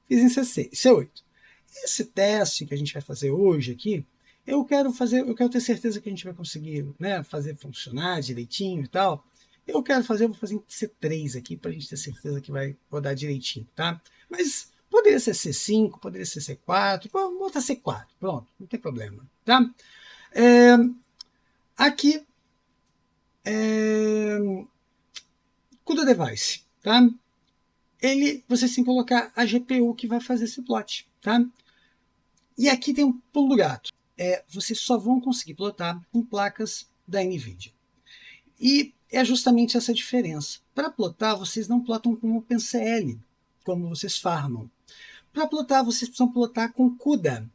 [SPEAKER 1] Fiz em C8. Esse teste que a gente vai fazer hoje aqui, eu quero ter certeza que a gente vai conseguir, né, fazer funcionar direitinho e tal. Vou fazer em C3 aqui, para a gente ter certeza que vai rodar direitinho, tá? Mas poderia ser C5, poderia ser C4, vamos botar C4, pronto, não tem problema, tá? Aqui, CUDA Device, tá? Vocês têm que colocar a GPU que vai fazer esse plot, tá? E aqui tem um pulo do gato. Vocês só vão conseguir plotar com placas da NVIDIA. E é justamente essa diferença. Para plotar, vocês não plotam com OpenCL, como vocês farmam. Para plotar, vocês precisam plotar com CUDA.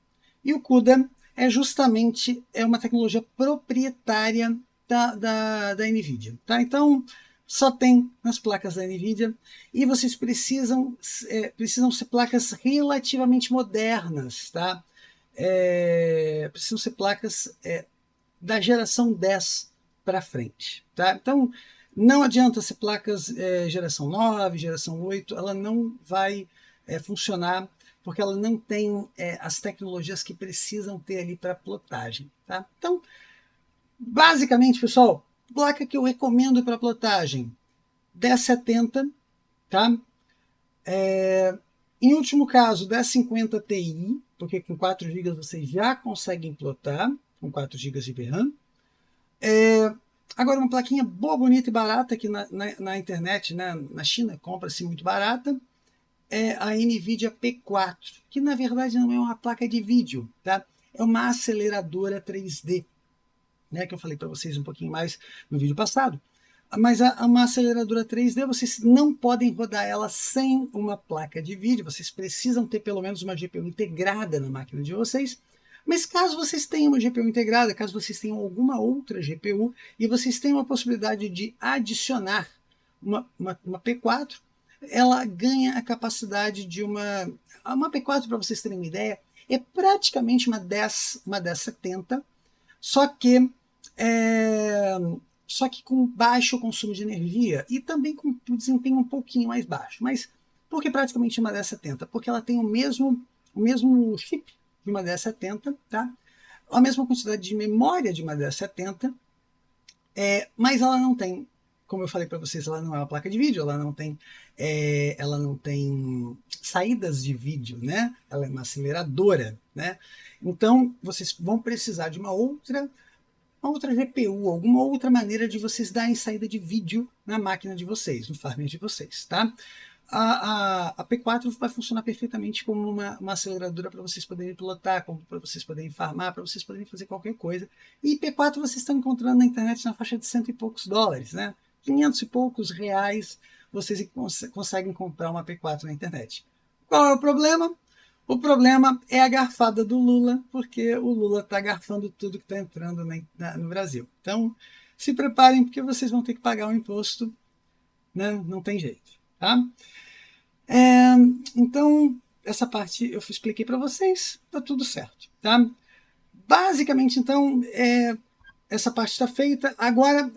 [SPEAKER 1] E o CUDA é justamente uma tecnologia proprietária da NVIDIA. Tá? Então, só tem nas placas da NVIDIA, e vocês precisam ser placas relativamente modernas, tá? Precisam ser placas da geração 10 para frente, tá? Então, não adianta ser placas geração 9, geração 8, ela não vai funcionar, porque ela não tem as tecnologias que precisam ter ali para plotagem, tá? Então, basicamente, pessoal, placa que eu recomendo para plotagem, 1070, tá? Em último caso, 1050 Ti, porque com 4 GB vocês já conseguem plotar, com 4 GB de VRAM. Agora, uma plaquinha boa, bonita e barata aqui na internet, né? Na China, compra-se muito barata, é a NVIDIA P4, que na verdade não é uma placa de vídeo, tá? É uma aceleradora 3D, né? Que eu falei para vocês um pouquinho mais no vídeo passado. Mas uma aceleradora 3D, vocês não podem rodar ela sem uma placa de vídeo, vocês precisam ter pelo menos uma GPU integrada na máquina de vocês. Mas caso vocês tenham uma GPU integrada, caso vocês tenham alguma outra GPU e vocês tenham a possibilidade de adicionar uma P4, ela ganha a capacidade de uma P4, para vocês terem uma ideia, é praticamente uma 1070, só que é, só que com baixo consumo de energia e também com um desempenho um pouquinho mais baixo. Mas por que praticamente uma 1070? Porque ela tem o mesmo chip de uma 1070, tá? A mesma quantidade de memória de uma 1070, mas ela não tem, como eu falei para vocês, ela não é uma placa de vídeo, ela não tem saídas de vídeo, né? Ela é uma aceleradora, né? Então vocês vão precisar de uma outra GPU, alguma outra maneira de vocês darem saída de vídeo na máquina de vocês, no farm de vocês, tá? A P4 vai funcionar perfeitamente como uma aceleradora para vocês poderem pilotar, para vocês poderem farmar, para vocês poderem fazer qualquer coisa. E P4 vocês estão encontrando na internet na faixa de $100 e poucos, né? 500 e poucos reais vocês conseguem comprar uma P4 na internet. Qual é o problema? O problema é a garfada do Lula, porque o Lula está garfando tudo que está entrando no Brasil. Então, se preparem, porque vocês vão ter que pagar o imposto, né? Não tem jeito, tá? Então, essa parte eu expliquei para vocês, tá tudo certo, tá? Basicamente, então, essa parte está feita. Agora,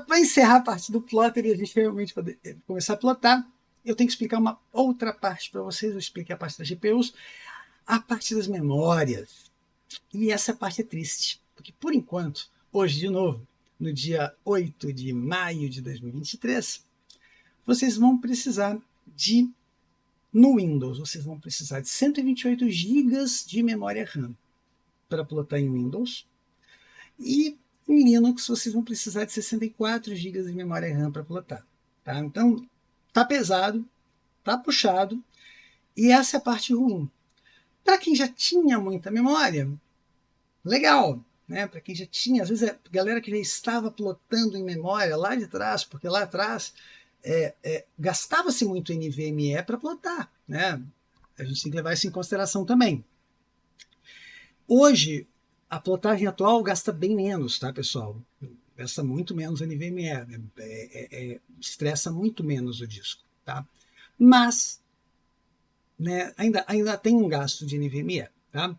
[SPEAKER 1] para encerrar a parte do plotter e a gente realmente poder começar a plotar, eu tenho que explicar uma outra parte para vocês. Eu expliquei a parte das GPUs, a parte das memórias. E essa parte é triste, porque por enquanto, hoje de novo, no dia 8 de maio de 2023, vocês vão precisar no Windows, vocês vão precisar de 128 GB de memória RAM para plotar em Windows. E em Linux, vocês vão precisar de 64 GB de memória RAM para plotar. Tá? Então, tá pesado, tá puxado, e essa é a parte ruim. Para quem já tinha muita memória, legal, né? Para quem já tinha, às vezes a galera que já estava plotando em memória lá de trás, porque lá atrás gastava-se muito NVMe para plotar, né? A gente tem que levar isso em consideração também. Hoje, a plotagem atual gasta bem menos, tá, pessoal? Gasta muito menos NVMe, estressa muito menos o disco, tá? Mas, né, ainda tem um gasto de NVMe, tá?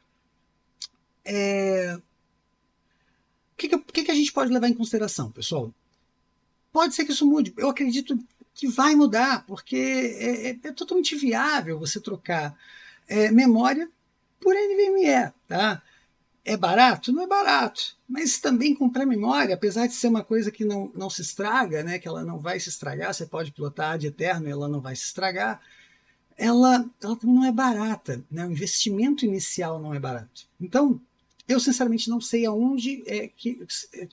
[SPEAKER 1] O que a gente pode levar em consideração, pessoal? Pode ser que isso mude. Eu acredito que vai mudar, porque é totalmente viável você trocar memória por NVMe, tá? É barato? Não é barato. Mas também comprar memória, apesar de ser uma coisa que não se estraga, né, que ela não vai se estragar, você pode pilotar de eterno, ela não vai se estragar, ela também não é barata, né? O investimento inicial não é barato. Então, eu sinceramente não sei aonde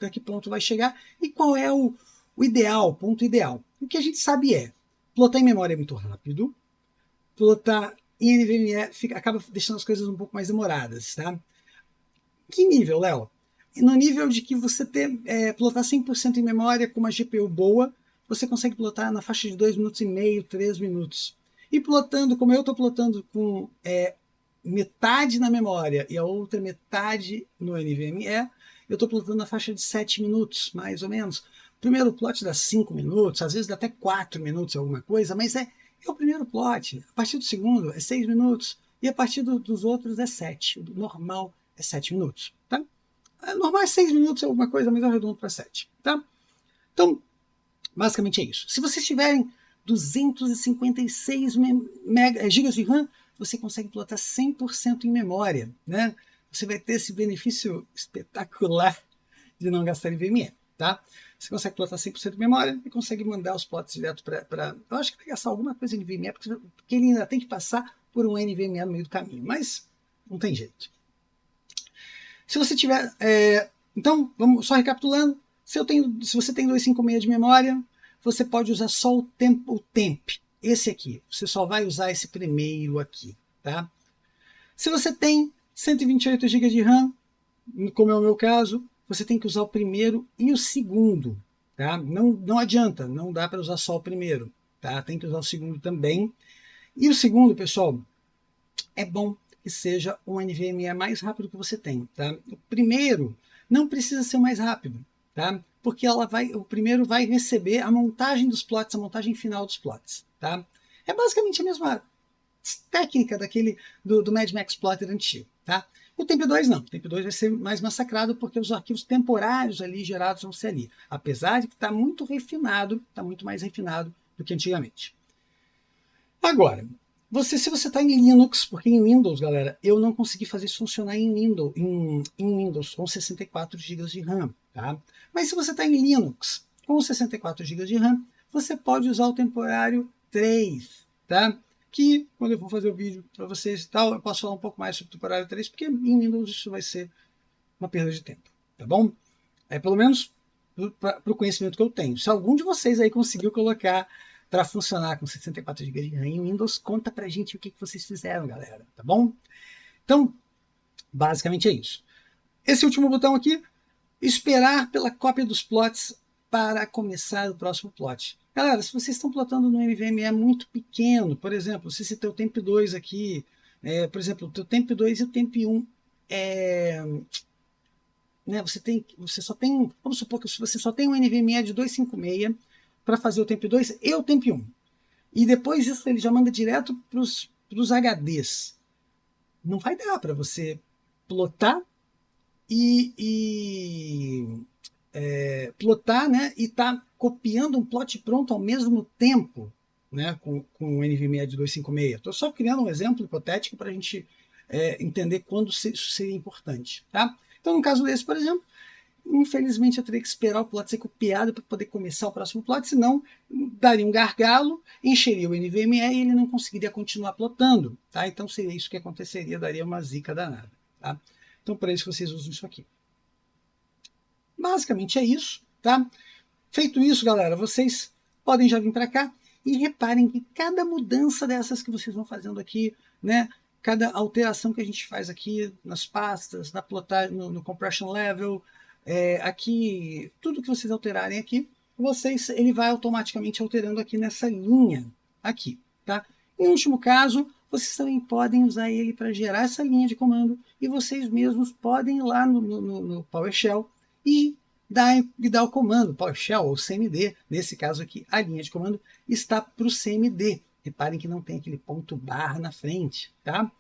[SPEAKER 1] a que ponto vai chegar e qual é o ideal, ponto ideal. O que a gente sabe plotar em memória é muito rápido, plotar em NVMe acaba deixando as coisas um pouco mais demoradas, tá? Que nível, Léo? No nível de que você plotar 100% em memória com uma GPU boa, você consegue plotar na faixa de 2 minutos e meio, 3 minutos. E plotando, como eu estou plotando com metade na memória e a outra metade no NVMe, eu estou plotando na faixa de 7 minutos, mais ou menos. O primeiro plot dá 5 minutos, às vezes dá até 4 minutos alguma coisa, mas é o primeiro plot. A partir do segundo é 6 minutos e a partir dos outros é 7. O normal é 7 minutos, tá? Normal é 6 minutos, alguma coisa, mas eu arredondo para 7, tá? Então, basicamente é isso. Se vocês tiverem 256 GB de RAM, você consegue plotar 100% em memória, né? Você vai ter esse benefício espetacular de não gastar NVMe, tá? Você consegue plotar 100% de memória e consegue mandar os plots direto para... Eu acho que vai gastar alguma coisa em NVMe, porque ele ainda tem que passar por um NVMe no meio do caminho, mas não tem jeito. Se você tiver... então, vamos só recapitulando. Se você tem 256 de memória, você pode usar só o temp, esse aqui. Você só vai usar esse primeiro aqui, tá? Se você tem 128 GB de RAM, como é o meu caso, você tem que usar o primeiro e o segundo, tá? Não adianta, não dá para usar só o primeiro, tá? Tem que usar o segundo também. E o segundo, pessoal, é bom que seja um NVMe mais rápido que você tem, tá? O primeiro não precisa ser o mais rápido, tá? Porque o primeiro vai receber a montagem dos plots, a montagem final dos plots, tá? É basicamente a mesma técnica do Mad Max Plotter antigo, tá? O Temp2 não, o Temp2 vai ser mais massacrado porque os arquivos temporários ali gerados vão ser ali, apesar de que está muito refinado, está muito mais refinado do que antigamente. Agora, se você está em Linux, porque em Windows, galera, eu não consegui fazer isso funcionar em Windows com 64 GB de RAM, tá? Mas se você está em Linux com 64 GB de RAM, você pode usar o temporário 3, tá? Que, quando eu for fazer o vídeo para vocês e tal, eu posso falar um pouco mais sobre o temporário 3, porque em Windows isso vai ser uma perda de tempo, tá bom? Pelo menos para o conhecimento que eu tenho. Se algum de vocês aí conseguiu colocar para funcionar com 64 GB de RAM em Windows, conta pra gente o que vocês fizeram, galera, tá bom? Então, basicamente é isso. Esse último botão aqui, esperar pela cópia dos plots para começar o próximo plot. Galera, se vocês estão plotando no NVMe muito pequeno, por exemplo, se esse teu temp2 aqui, por exemplo, o teu temp2 e o temp1 né, você só tem, vamos supor que você só tem um NVMe de 256 para fazer o temp2 e o temp1. E depois disso ele já manda direto para os HDs. Não vai dar para você plotar plotar, né, e tá copiando um plot pronto ao mesmo tempo, né, com o NVMe de 256. Estou só criando um exemplo hipotético para a gente entender quando isso seria importante, tá? Então, no caso desse, por exemplo, infelizmente eu teria que esperar o plot ser copiado para poder começar o próximo plot, senão daria um gargalo, encheria o NVMe e ele não conseguiria continuar plotando, tá? Então seria isso que aconteceria, daria uma zica danada, tá? Então por isso que vocês usam isso aqui. Basicamente é isso, tá? Feito isso, galera, vocês podem já vir para cá e reparem que cada mudança dessas que vocês vão fazendo aqui, né? Cada alteração que a gente faz aqui nas pastas, na plotagem, no compression level, aqui, tudo que vocês alterarem aqui, ele vai automaticamente alterando aqui nessa linha aqui, tá? Em último caso, vocês também podem usar ele para gerar essa linha de comando e vocês mesmos podem ir lá no PowerShell e dar o comando PowerShell ou CMD. Nesse caso aqui, a linha de comando está para o CMD. Reparem que não tem aquele ponto barra na frente, tá?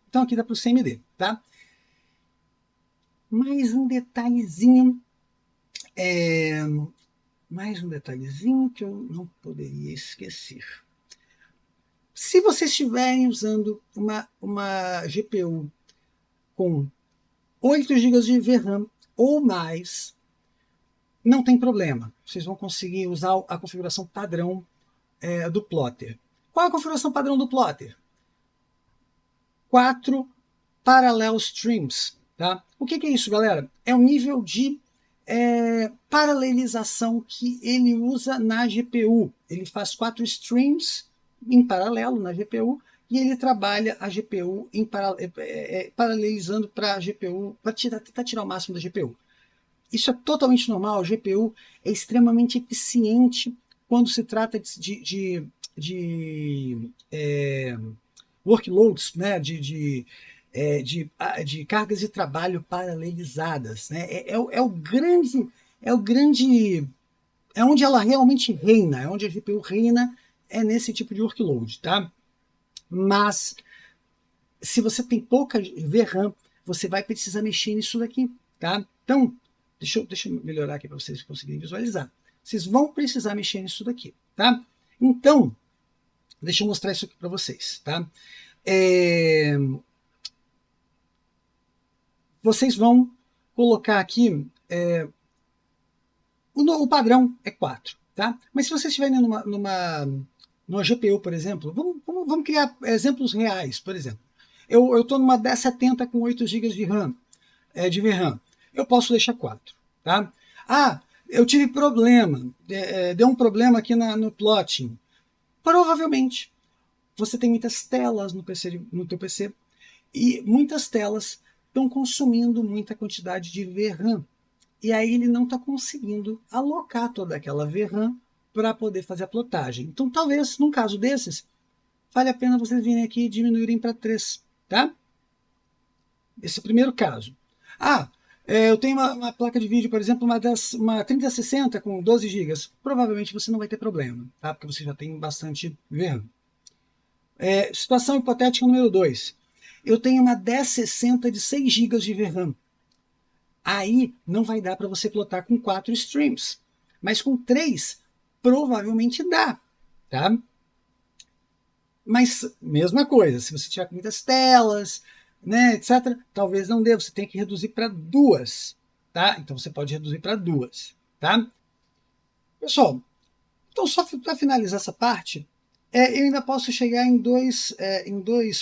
[SPEAKER 1] Então aqui dá para o CMD, tá? Mais um detalhezinho que eu não poderia esquecer. Se vocês estiverem usando uma GPU com 8 GB de VRAM ou mais, não tem problema. Vocês vão conseguir usar a configuração padrão do plotter. Qual é a configuração padrão do plotter? 4 parallel streams. Tá? O que é isso, galera? É o nível de paralelização que ele usa na GPU. Ele faz 4 streams em paralelo na GPU e ele trabalha a GPU paralelizando para a GPU, para tentar tirar o máximo da GPU. Isso é totalmente normal, a GPU é extremamente eficiente quando se trata de workloads, né, de cargas de trabalho paralelizadas, né? É onde ela realmente reina, é onde a GPU reina, é nesse tipo de workload, tá? Mas se você tem pouca VRAM, você vai precisar mexer nisso daqui, tá? Então, deixa eu melhorar aqui para vocês conseguirem visualizar. Vocês vão precisar mexer nisso daqui, tá? Então, deixa eu mostrar isso aqui para vocês, tá? Vocês vão colocar aqui, o padrão é 4, tá? Mas se vocês estiverem numa GPU, por exemplo, vamos criar exemplos reais, por exemplo. Eu estou numa 1070 com 8 GB de RAM, de VRAM. Eu posso deixar 4, tá? Ah, eu tive problema, deu um problema aqui no plotting. Provavelmente você tem muitas telas no teu PC e muitas telas estão consumindo muita quantidade de VRAM. E aí ele não está conseguindo alocar toda aquela VRAM para poder fazer a plotagem. Então, talvez, num caso desses, vale a pena vocês virem aqui e diminuírem para 3, tá? Esse é o primeiro caso. Ah, eu tenho uma placa de vídeo, por exemplo, uma 3060 com 12 GB. Provavelmente você não vai ter problema, tá? Porque você já tem bastante VRAM. Situação hipotética número 2. Eu tenho uma 1060 de 6 GB de VRAM. Aí não vai dar para você plotar com 4 streams. Mas com 3, provavelmente dá, tá? Mas, mesma coisa, se você tiver muitas telas, né, etc., talvez não dê, você tem que reduzir para 2, tá? Então você pode reduzir para 2, tá? Pessoal, então só para finalizar essa parte, eu ainda posso chegar em dois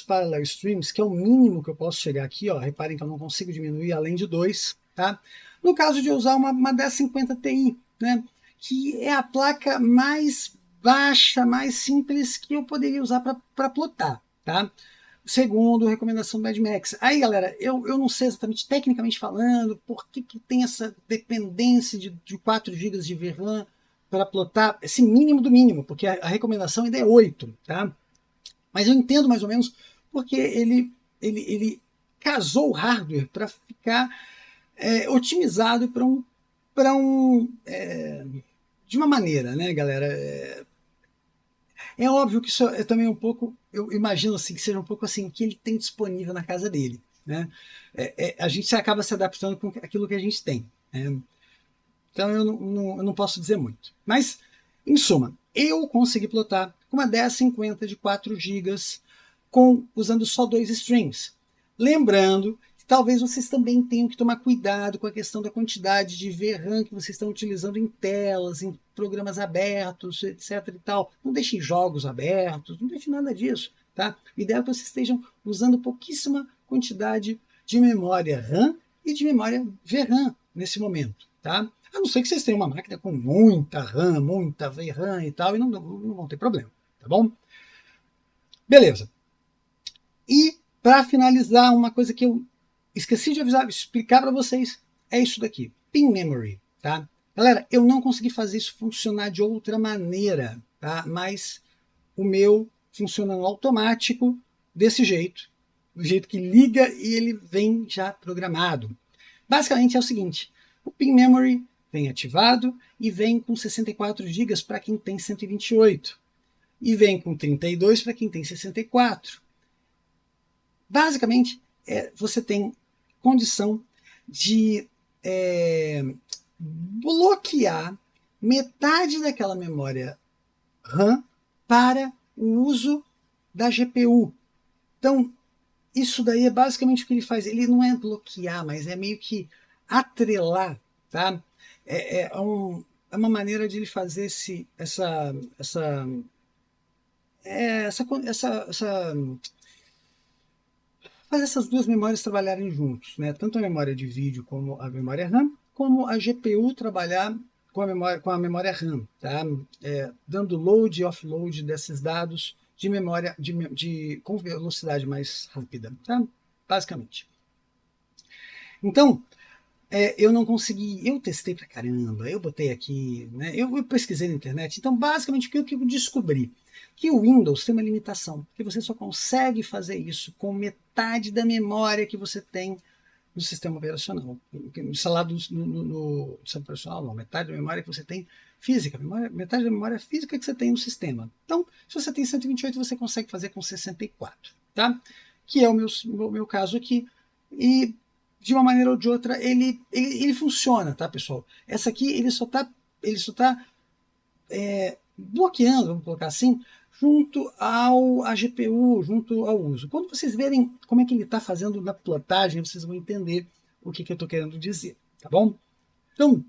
[SPEAKER 1] parallel streams, que é o mínimo que eu posso chegar aqui, ó. Reparem que eu não consigo diminuir além de 2, tá? No caso de eu usar uma 1050 Ti, né, que é a placa mais baixa, mais simples que eu poderia usar para plotar, tá? Segundo recomendação do Mad Max. Aí, galera, eu não sei exatamente, tecnicamente falando, por que tem essa dependência de 4 GB de VRAM para plotar esse mínimo do mínimo, porque a recomendação ainda é 8, tá? Mas eu entendo mais ou menos porque ele casou o hardware para ficar otimizado de uma maneira, né, galera? É óbvio que isso é também um pouco, eu imagino assim, que seja um pouco assim, o que ele tem disponível na casa dele, né? A gente acaba se adaptando com aquilo que a gente tem, né? Então eu não posso dizer muito. Mas, em suma, eu consegui plotar com uma 1050 de 4 GB usando só 2 strings. Lembrando que talvez vocês também tenham que tomar cuidado com a questão da quantidade de VRAM que vocês estão utilizando em telas, em programas abertos, etc. e tal. Não deixem jogos abertos, não deixem nada disso. Tá? O ideal é que vocês estejam usando pouquíssima quantidade de memória RAM e de memória VRAM nesse momento. Tá? A não ser que vocês tenham uma máquina com muita RAM, muita VRAM e tal, e não vão ter problema. Tá bom? Beleza. E, para finalizar, uma coisa que eu esqueci de explicar para vocês, é isso daqui, Pin Memory, tá? Galera, eu não consegui fazer isso funcionar de outra maneira, tá? Mas o meu funciona no automático, desse jeito, do jeito que liga e ele vem já programado. Basicamente é o seguinte, o Pin Memory vem ativado e vem com 64 GB para quem tem 128, e vem com 32 para quem tem 64. Basicamente, você tem condição de bloquear metade daquela memória RAM para o uso da GPU. Então, isso daí é basicamente o que ele faz. Ele não é bloquear, mas é meio que atrelar, tá? É uma maneira de ele fazer fazer essas duas memórias trabalharem juntos, né? Tanto a memória de vídeo como a memória RAM, como a GPU trabalhar com a memória RAM, tá? Dando load e offload desses dados de memória com velocidade mais rápida, tá? Basicamente. Então, eu não consegui, eu testei pra caramba, eu botei aqui, né? Eu pesquisei na internet. Então, basicamente, o que eu descobri? Que o Windows tem uma limitação, que você só consegue fazer isso com metade da memória que você tem no sistema operacional. Instalado no sistema operacional, não, metade da memória que você tem física, metade da memória física que você tem no sistema. Então, se você tem 128, você consegue fazer com 64, tá? Que é o meu caso aqui. E de uma maneira ou de outra, ele funciona, tá, pessoal? Essa aqui, ele só tá bloqueando, vamos colocar assim, junto à GPU, junto ao uso. Quando vocês verem como é que ele está fazendo na plotagem, vocês vão entender o que eu estou querendo dizer, tá bom? Então,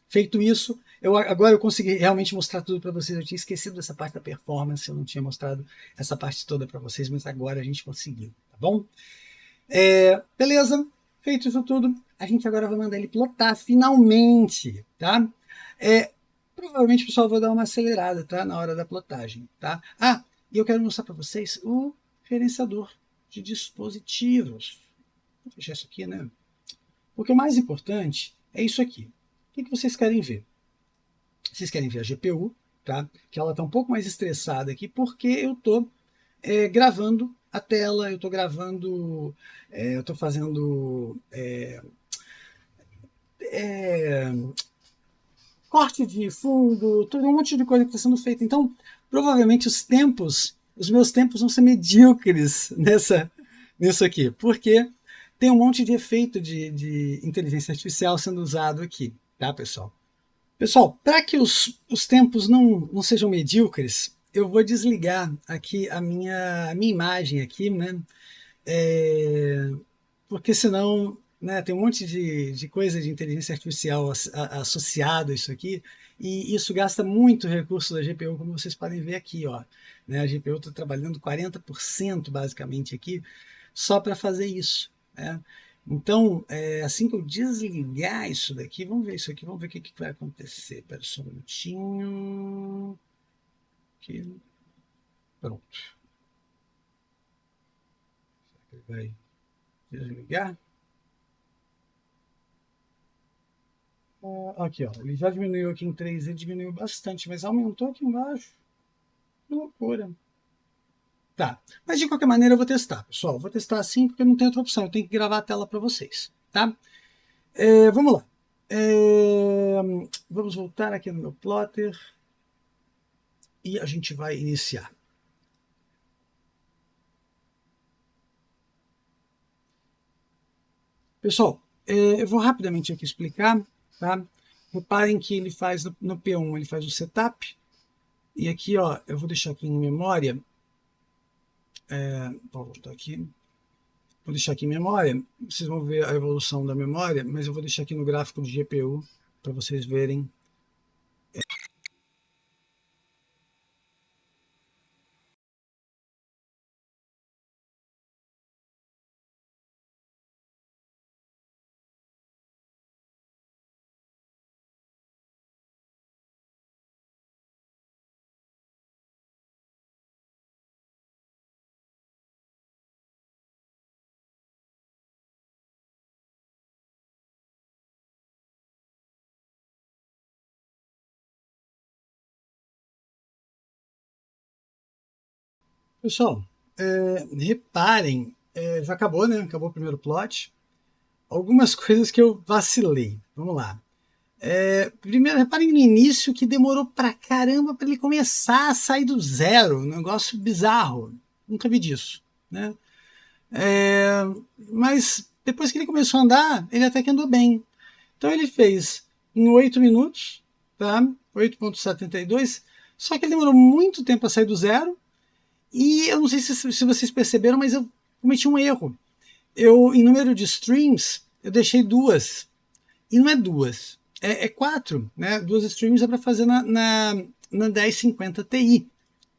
[SPEAKER 1] feito isso, agora eu consegui realmente mostrar tudo para vocês. Eu tinha esquecido dessa parte da performance, eu não tinha mostrado essa parte toda para vocês, mas agora a gente conseguiu, tá bom? Beleza, feito isso tudo, a gente agora vai mandar ele plotar finalmente, tá? Provavelmente, pessoal, eu vou dar uma acelerada, tá? Na hora da plotagem, tá? Ah, e eu quero mostrar para vocês o gerenciador de dispositivos. Vou fechar isso aqui, né? Porque o mais importante é isso aqui. O que vocês querem ver? Vocês querem ver a GPU, tá? Que ela está um pouco mais estressada aqui, porque eu estou gravando a tela, eu estou gravando, eu estou fazendo corte de fundo, todo um monte de coisa que está sendo feita. Então, provavelmente os meus tempos vão ser medíocres nisso aqui, porque tem um monte de efeito de inteligência artificial sendo usado aqui, tá, pessoal? Pessoal, para que os tempos não sejam medíocres, eu vou desligar aqui a minha imagem aqui, né? Porque senão, né, tem um monte de coisa de inteligência artificial associado a isso aqui, e isso gasta muito recurso da GPU, como vocês podem ver aqui, ó. Né, a GPU está trabalhando 40% basicamente aqui, só para fazer isso, né? Então, assim que eu desligar isso daqui, vamos ver isso aqui, vamos ver o que vai acontecer. Espera só um minutinho. Aqui. Pronto. Será que ele vai desligar? Aqui, ó, ele já diminuiu aqui em 3, ele diminuiu bastante, mas aumentou aqui embaixo. Que loucura. Tá, mas de qualquer maneira eu vou testar, pessoal. Vou testar assim porque não tem outra opção, eu tenho que gravar a tela para vocês, tá? Vamos lá. Vamos voltar aqui no meu plotter e a gente vai iniciar. Pessoal, eu vou rapidamente aqui explicar, tá? Reparem que ele faz no P1, ele faz o setup, e aqui, ó, eu vou deixar aqui em memória, vou voltar aqui, vou deixar aqui em memória, vocês vão ver a evolução da memória, mas eu vou deixar aqui no gráfico de GPU, para vocês verem. Pessoal, reparem, já acabou, né? Acabou o primeiro plot. Algumas coisas que eu vacilei. Vamos lá. Primeiro, reparem no início que demorou pra caramba para ele começar a sair do zero. Um negócio bizarro. Nunca vi disso, né? Mas depois que ele começou a andar, ele até que andou bem. Então ele fez em 8 minutos, tá? 8,72. Só que ele demorou muito tempo a sair do zero. E eu não sei se vocês perceberam, mas eu cometi um erro. Em número de streams, eu deixei 2. E não é 2, é 4. Né? 2 streams é para fazer na 1050 Ti.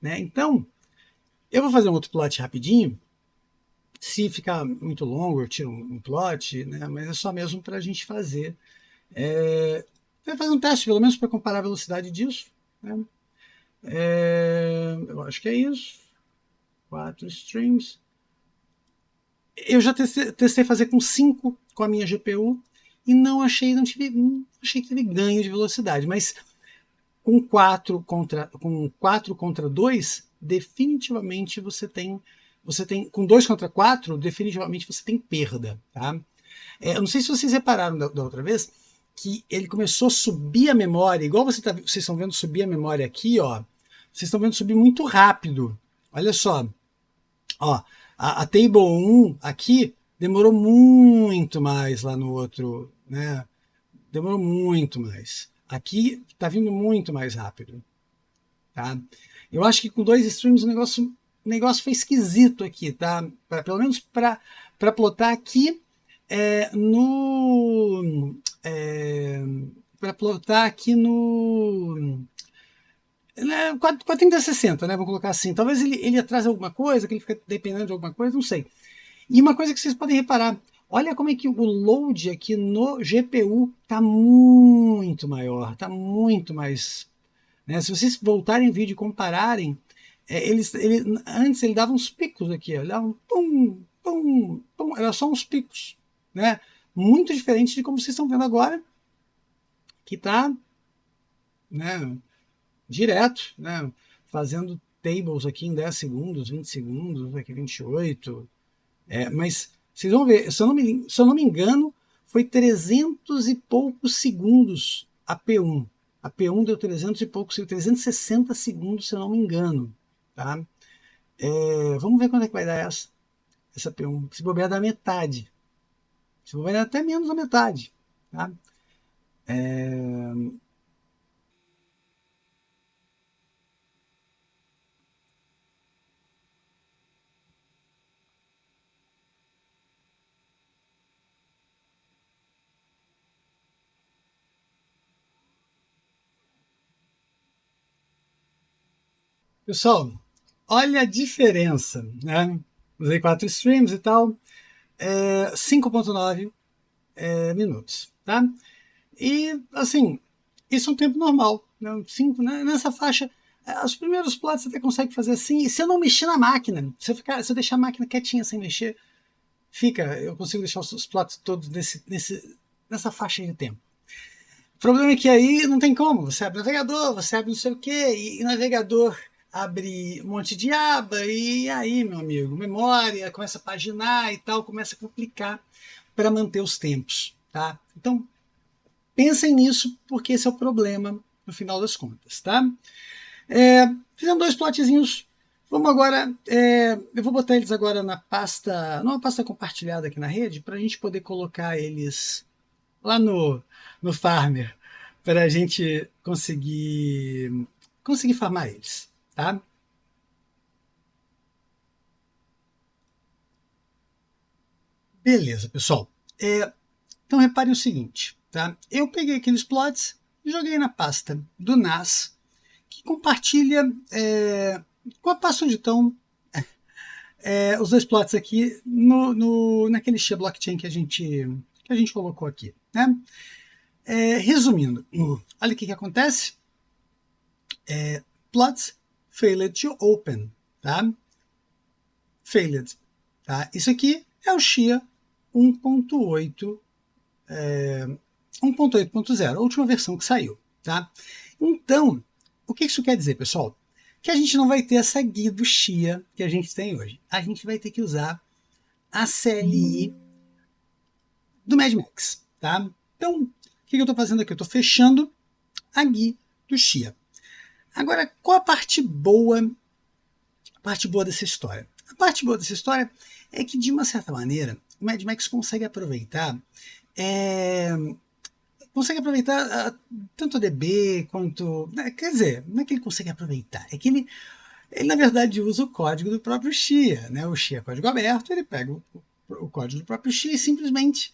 [SPEAKER 1] Né? Então, eu vou fazer um outro plot rapidinho. Se ficar muito longo, eu tiro um plot, né? Mas é só mesmo para a gente fazer. Vai fazer um teste, pelo menos, para comparar a velocidade disso. Né? Eu acho que é isso. 4 streams. Eu já testei fazer com 5 com a minha GPU e não achei que teve ganho de velocidade, mas com 4 contra 2, definitivamente você tem com 2 contra 4, definitivamente você tem perda, tá? Eu não sei se vocês repararam da outra vez que ele começou a subir a memória, igual vocês estão vendo subir a memória aqui, ó. Vocês estão vendo subir muito rápido. Olha só. Ó, a Table 1 aqui demorou muito mais lá no outro, né? Demorou muito mais. Aqui está vindo muito mais rápido, tá? Eu acho que com 2 streams o negócio foi esquisito aqui, tá? Pelo menos para plotar aqui para plotar aqui no 430-60, né? Vamos colocar assim. Talvez ele atrase alguma coisa, que ele fica dependendo de alguma coisa, não sei. E uma coisa que vocês podem reparar, Olha como é que o load aqui no GPU está muito maior, está muito mais... Né? Se vocês voltarem o vídeo e compararem, antes ele dava uns picos aqui, ele dava um pum, pum, pum, era só uns picos, né? Muito diferente de como vocês estão vendo agora, que está, né, direto, né, fazendo tables aqui em 10 segundos, 20 segundos, aqui 28. Mas vocês vão ver, se eu não me engano, foi 300 e poucos segundos a P1. A P1 deu 300 e poucos, 360 segundos, se eu não me engano. Tá? Vamos ver quando é que vai dar essa P1. Se bobear, da metade. Se bobear, até menos da metade. Tá? Pessoal, olha a diferença. Né? Usei 4 streams e tal. 5.9 minutos. Tá? E, assim, isso é um tempo normal. Né? Né? Nessa faixa, os primeiros plots você até consegue fazer assim. E se eu não mexer na máquina, se eu deixar a máquina quietinha sem mexer, eu consigo deixar os plots todos nessa faixa de tempo. O problema é que aí não tem como. Você abre o navegador, você abre não sei o quê, e o navegador abre um monte de aba, e aí, meu amigo, memória, começa a paginar e tal, começa a complicar para manter os tempos. Tá? Então, pensem nisso, porque esse é o problema no final das contas. Tá? Fizemos 2 plotzinhos. Vamos agora, eu vou botar eles agora numa pasta compartilhada aqui na rede, para a gente poder colocar eles lá no Farmer, para a gente conseguir farmar eles, tá? Beleza, pessoal. Então reparem o seguinte, tá? Eu peguei aqueles plots e joguei na pasta do NAS, que compartilha com a pasta onde estão os 2 plots aqui naquele Xia blockchain que a gente colocou aqui, né? Resumindo, olha o que acontece. Plots failed to open, tá? Failed, tá? Isso aqui é o Xia 1.8, 1.8.0, a última versão que saiu, tá? Então, o que isso quer dizer, pessoal? Que a gente não vai ter essa guia do Xia que a gente tem hoje. A gente vai ter que usar a CLI do Mad Max, tá? Então, o que eu estou fazendo aqui? Eu estou fechando a GUI do Xia. Agora, qual a parte boa dessa história? A parte boa dessa história é que, de uma certa maneira, o Mad Max consegue aproveitar tanto a DB quanto... Quer dizer, não é que ele consegue aproveitar, é que ele na verdade usa o código do próprio Xia, né? O Xia é código aberto, ele pega o código do próprio Xia e simplesmente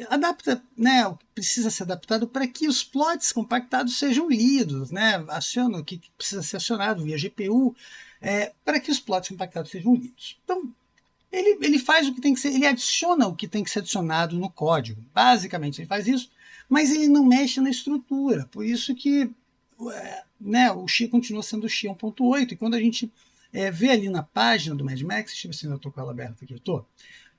[SPEAKER 1] adapta, né, o que precisa ser adaptado para que os plots compactados sejam lidos, né? Aciona o que precisa ser acionado via GPU para que os plots compactados sejam lidos. Então, ele faz o que tem que ser, ele adiciona o que tem que ser adicionado no código. Basicamente, ele faz isso, mas ele não mexe na estrutura. Por isso que né, o Xia continua sendo o Xia 1.8. E quando a gente vê ali na página do Mad Max, deixa eu ver se eu estou com ela aberta aqui, eu estou.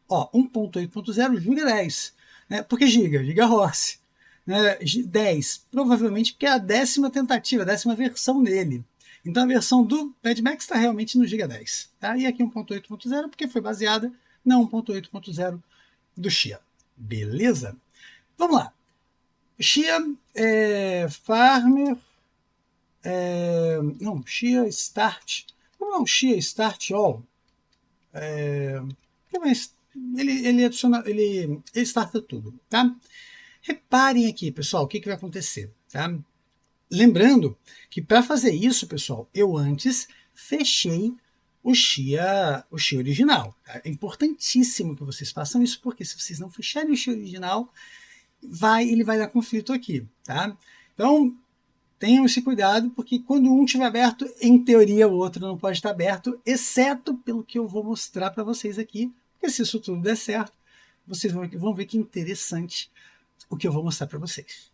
[SPEAKER 1] 1.8.0, Giga 10. Né? Por que Giga? Gigahertz. Né? 10. Provavelmente porque é a 10ª tentativa, a 10ª versão dele. Então a versão do Mad Max está realmente no Giga 10. Tá? E aqui 1.8.0 porque foi baseada na 1.8.0 do Xia. Beleza? Vamos lá. Xia Farmer. Não, Xia Start. Vamos lá, Xia Start All. Ele adiciona, ele starta tudo, tá? Reparem aqui, pessoal, o que vai acontecer, tá? Lembrando que para fazer isso, pessoal, eu antes fechei o Xia original. Tá? É importantíssimo que vocês façam isso, porque se vocês não fecharem o Xia original, ele vai dar conflito aqui, tá? Então, tenham esse cuidado, porque quando um estiver aberto, em teoria o outro não pode estar aberto, exceto pelo que eu vou mostrar para vocês aqui, porque se isso tudo der certo, vocês vão ver que interessante o que eu vou mostrar para vocês.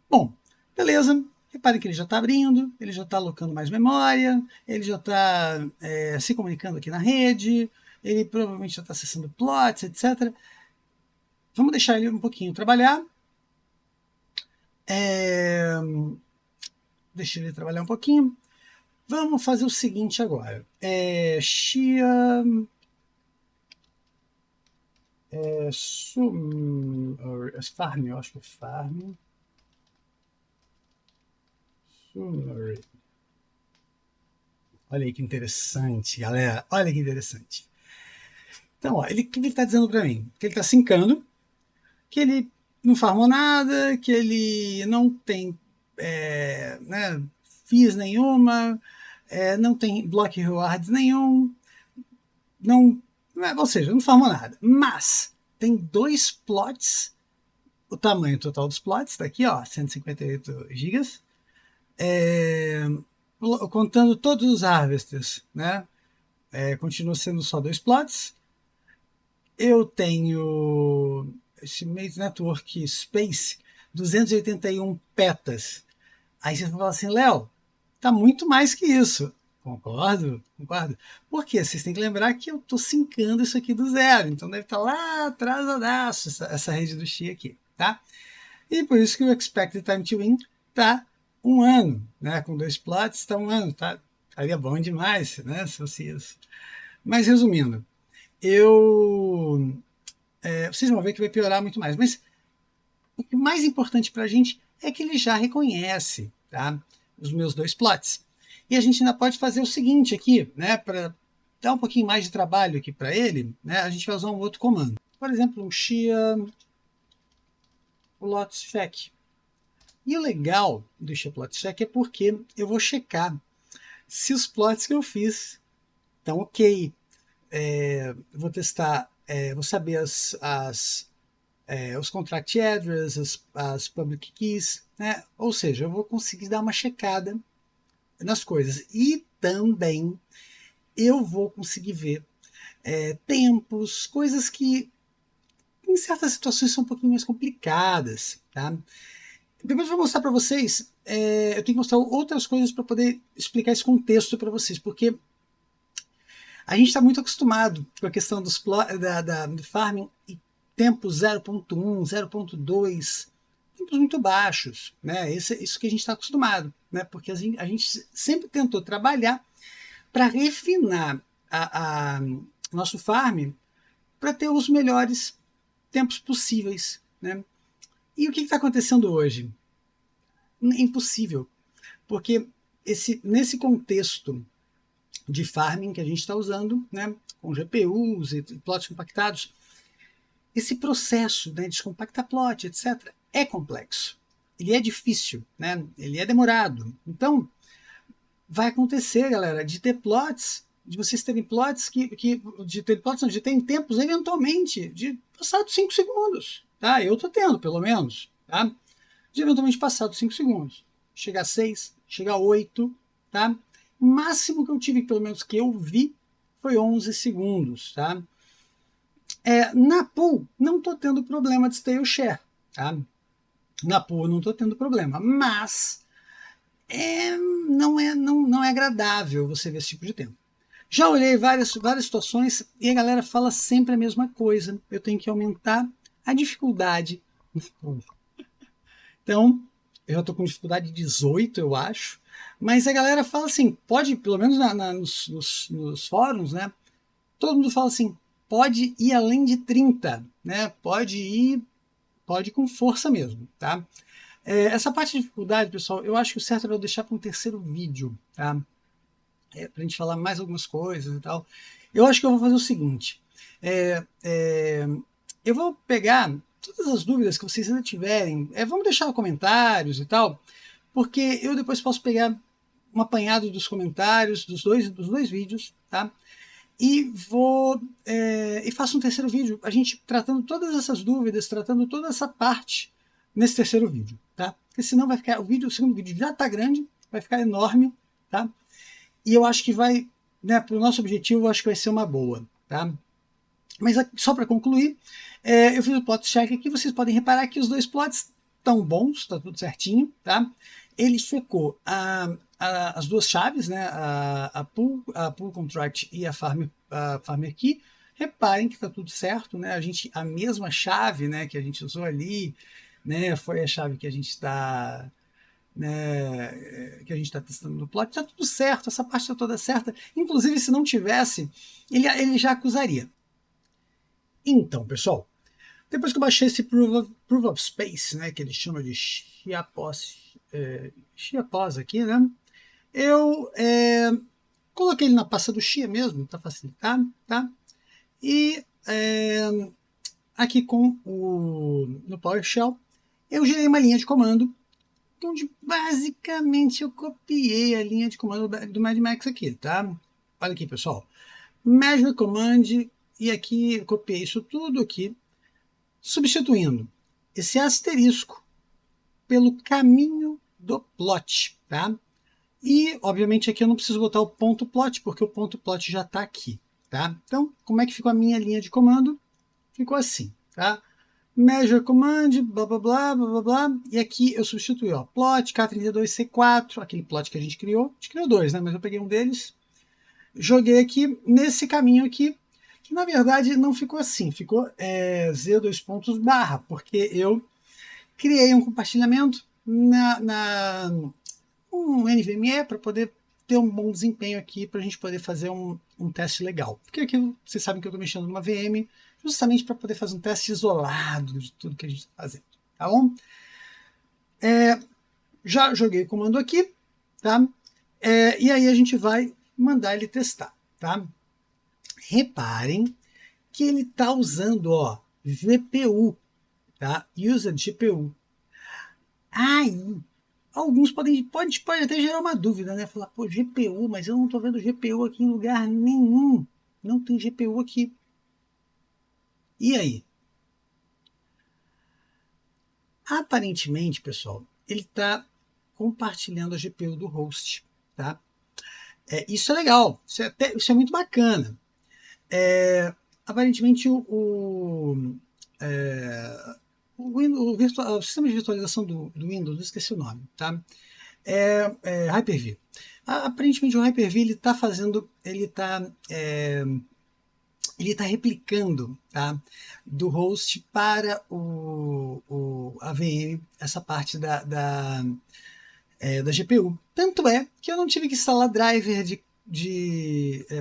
[SPEAKER 1] Bom, beleza. Reparem que ele já está abrindo, ele já está alocando mais memória, ele já está se comunicando aqui na rede, ele provavelmente já está acessando plots, etc. Vamos deixar ele um pouquinho trabalhar. Deixa ele trabalhar um pouquinho. Vamos fazer o seguinte agora. Xia... Farm, eu acho que é Farm. Summary. Olha aí que interessante, galera. Olha que interessante. Então, ó, o que ele está dizendo para mim? Que ele está sincando, que ele não farmou nada, que ele não tem né, fees nenhuma, não tem block rewards nenhum, ou seja, não farmou nada. Mas tem 2 plots, o tamanho total dos plots está aqui, ó, 158 GB, contando todos os harvesters, né? Continua sendo só 2 plots. Eu tenho Estimate Network Space 281 petas. Aí você fala assim, Léo, tá muito mais que isso. Concordo. Por quê? Vocês têm que lembrar que eu estou sincando isso aqui do zero. Então deve estar lá atrasadaço essa rede do Xi aqui, tá? E por isso que o Expected Time to Win tá 1 ano, né? Com 2 plots está 1 ano, tá? Estaria bom demais, né? Se fosse isso. Mas resumindo, vocês vão ver que vai piorar muito mais. Mas o que mais importante para a gente é que ele já reconhece, tá, os meus 2 plots. E a gente ainda pode fazer o seguinte aqui, né, para dar um pouquinho mais de trabalho aqui para ele, né, a gente vai usar um outro comando. Por exemplo, um Xia plot check. E o legal do Xia plot check é porque eu vou checar se os plots que eu fiz estão ok. Vou testar, vou saber os contract addresses, as public keys, né? Ou seja, eu vou conseguir dar uma checada nas coisas. E também eu vou conseguir ver tempos, coisas que em certas situações são um pouquinho mais complicadas, tá? Primeiro eu vou mostrar para vocês, eu tenho que mostrar outras coisas para poder explicar esse contexto para vocês, porque a gente está muito acostumado com a questão do farming e tempos 0.1, 0.2, tempos muito baixos, né? Isso que a gente está acostumado, né? Porque a gente sempre tentou trabalhar para refinar nosso farm para ter os melhores tempos possíveis, né? E o que está acontecendo hoje? Impossível, porque nesse contexto de farming que a gente está usando, né, com GPUs e plots compactados, esse processo, né, de descompactar plot, etc., é complexo. Ele é difícil, né? Ele é demorado. Então, vai acontecer, galera, de ter plots, de vocês terem plots de terem tempos, eventualmente, de passados 5 segundos. Tá? Eu estou tendo, pelo menos. Tá? De eventualmente passados 5 segundos. Chegar a 6, chegar a 8, tá? O máximo que eu tive, pelo menos que eu vi, foi 11 segundos, tá? Na pool, não estou tendo problema de stale share, tá? Na pool não estou tendo problema, mas não é agradável você ver esse tipo de tempo. Já olhei várias situações e a galera fala sempre a mesma coisa. Eu tenho que aumentar a dificuldade. Então, eu já estou com dificuldade 18, eu acho. Mas a galera fala assim, pode, pelo menos nos fóruns, né? Todo mundo fala assim, pode ir além de 30, né? Pode com força mesmo, tá? Essa parte de dificuldade, pessoal, eu acho que o certo é eu deixar para um terceiro vídeo, tá? Para a gente falar mais algumas coisas e tal. Eu acho que eu vou fazer o seguinte, eu vou pegar todas as dúvidas que vocês ainda tiverem, vamos deixar comentários e tal, porque eu depois posso pegar um apanhado dos comentários dos dois vídeos, tá? E e faço um terceiro vídeo, a gente tratando todas essas dúvidas, tratando toda essa parte nesse terceiro vídeo, tá? Porque senão vai ficar, o segundo vídeo já está grande, vai ficar enorme, tá? E eu acho que vai, né, para o nosso objetivo, eu acho que vai ser uma boa, tá? Mas só para concluir, eu fiz o plot check aqui, vocês podem reparar que os dois plots estão bons, está tudo certinho, tá? Ele checou as duas chaves, né, a pull contract e a farmer key. Reparem que está tudo certo, né? A mesma chave, né, que a gente usou ali, né, foi a chave que a gente está, né, que a gente está testando no plot. Está tudo certo, essa parte está toda certa. Inclusive, se não tivesse, ele já acusaria. Então, pessoal, depois que eu baixei esse Proof of Space, né, que eles chamam de Chiapos aqui, né, eu coloquei ele na pasta do Chia mesmo, para facilitar, tá? E aqui no PowerShell, eu gerei uma linha de comando, onde basicamente eu copiei a linha de comando do Mad Max aqui, tá? Olha aqui, pessoal. Measure Command, e aqui eu copiei isso tudo aqui, substituindo esse asterisco pelo caminho do plot, tá? E, obviamente, aqui eu não preciso botar o ponto plot, porque o ponto plot já está aqui, tá? Então, como é que ficou a minha linha de comando? Ficou assim, tá? Measure Command, blá, blá, blá, blá, blá, blá. E aqui eu substituí, ó, plot, K32C4, aquele plot que a gente criou dois, né? Mas eu peguei um deles, joguei aqui nesse caminho aqui, que na verdade não ficou assim, ficou Z2 porque eu criei um compartilhamento um NVMe para poder ter um bom desempenho aqui, para a gente poder fazer um teste legal. Porque aqui vocês sabem que eu estou mexendo numa VM, justamente para poder fazer um teste isolado de tudo que a gente está fazendo, tá bom? Já joguei o comando aqui, tá? E aí a gente vai mandar ele testar, tá? Reparem que ele está usando, ó, GPU, tá? User GPU. Aí, alguns pode até gerar uma dúvida, né? Falar, pô, GPU, mas eu não estou vendo GPU aqui em lugar nenhum. Não tem GPU aqui. E aí? Aparentemente, pessoal, ele está compartilhando a GPU do host, tá? Isso é legal, isso é muito bacana. Aparentemente, o sistema de virtualização do Windows, esqueci o nome, tá? Hyper-V. Aparentemente, o Hyper-V ele está fazendo, ele está replicando, tá, do host para a VM, essa parte da GPU. Tanto é que eu não tive que instalar driver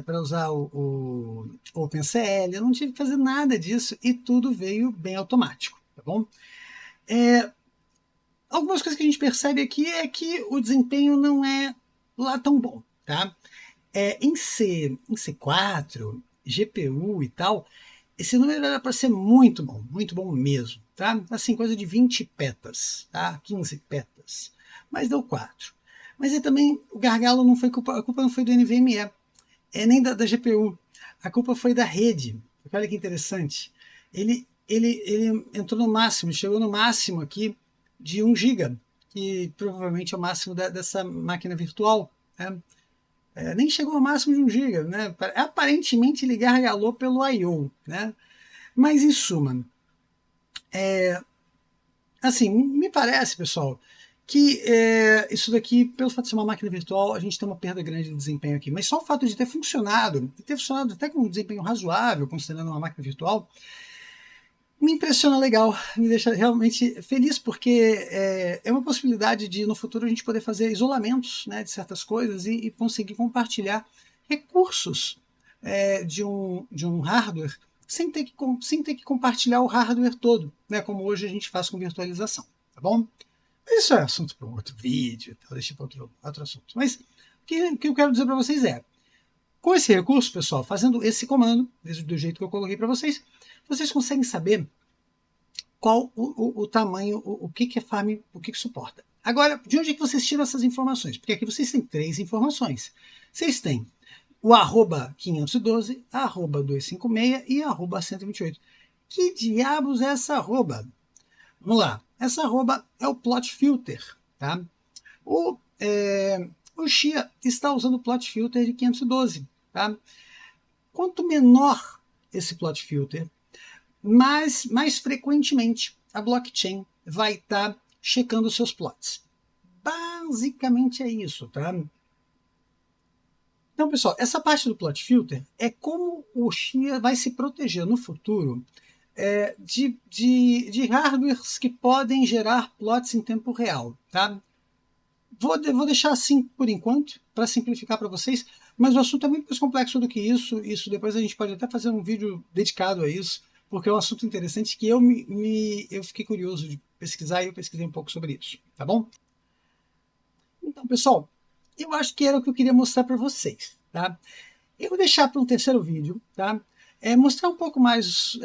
[SPEAKER 1] para usar o OpenCL, eu não tive que fazer nada disso e tudo veio bem automático, tá bom? Algumas coisas que a gente percebe aqui é que o desempenho não é lá tão bom, tá? Em C4, GPU e tal, esse número era para ser muito bom mesmo, tá? Assim, coisa de 20 petas, tá? 15 petas, mas deu 4. Mas também o gargalo não foi a culpa não foi do NVMe, nem da GPU, a culpa foi da rede. Olha que interessante, ele entrou no máximo, chegou no máximo aqui de 1 GB, que provavelmente é o máximo dessa máquina virtual, né? Nem chegou ao máximo de 1 GB, né? Aparentemente ele gargalou pelo I/O, né? Mas em suma, assim, me parece, pessoal, que isso daqui, pelo fato de ser uma máquina virtual, a gente tem uma perda grande de desempenho aqui. Mas só o fato de ter funcionado até com um desempenho razoável, considerando uma máquina virtual, me impressiona legal, me deixa realmente feliz, porque é uma possibilidade de, no futuro, a gente poder fazer isolamentos, né, de certas coisas e conseguir compartilhar recursos de um hardware sem ter que compartilhar o hardware todo, né, como hoje a gente faz com virtualização, tá bom? Mas isso é assunto para um outro vídeo, então deixa para outro assunto. Mas o que eu quero dizer para vocês com esse recurso, pessoal, fazendo esse comando, do jeito que eu coloquei para vocês conseguem saber qual o tamanho, o que é farm, o que suporta. Agora, de onde é que vocês tiram essas informações? Porque aqui vocês têm 3 informações. Vocês têm o @512, @256 e @128. Que diabos é essa arroba? Vamos lá. Essa arroba é o plot filter, tá? O Xia está usando o plot filter de 512, tá? Quanto menor esse plot filter, mais frequentemente a blockchain vai estar checando os seus plots. Basicamente é isso, tá? Então, pessoal, essa parte do plot filter é como o Xia vai se proteger no futuro de hardwares que podem gerar plots em tempo real, tá? Vou deixar assim por enquanto, para simplificar para vocês, mas o assunto é muito mais complexo do que isso. Isso depois a gente pode até fazer um vídeo dedicado a isso, porque é um assunto interessante que eu fiquei curioso de pesquisar e eu pesquisei um pouco sobre isso, tá bom? Então, pessoal, eu acho que era o que eu queria mostrar para vocês, tá? Eu vou deixar para um terceiro vídeo, tá? Mostrar um pouco mais,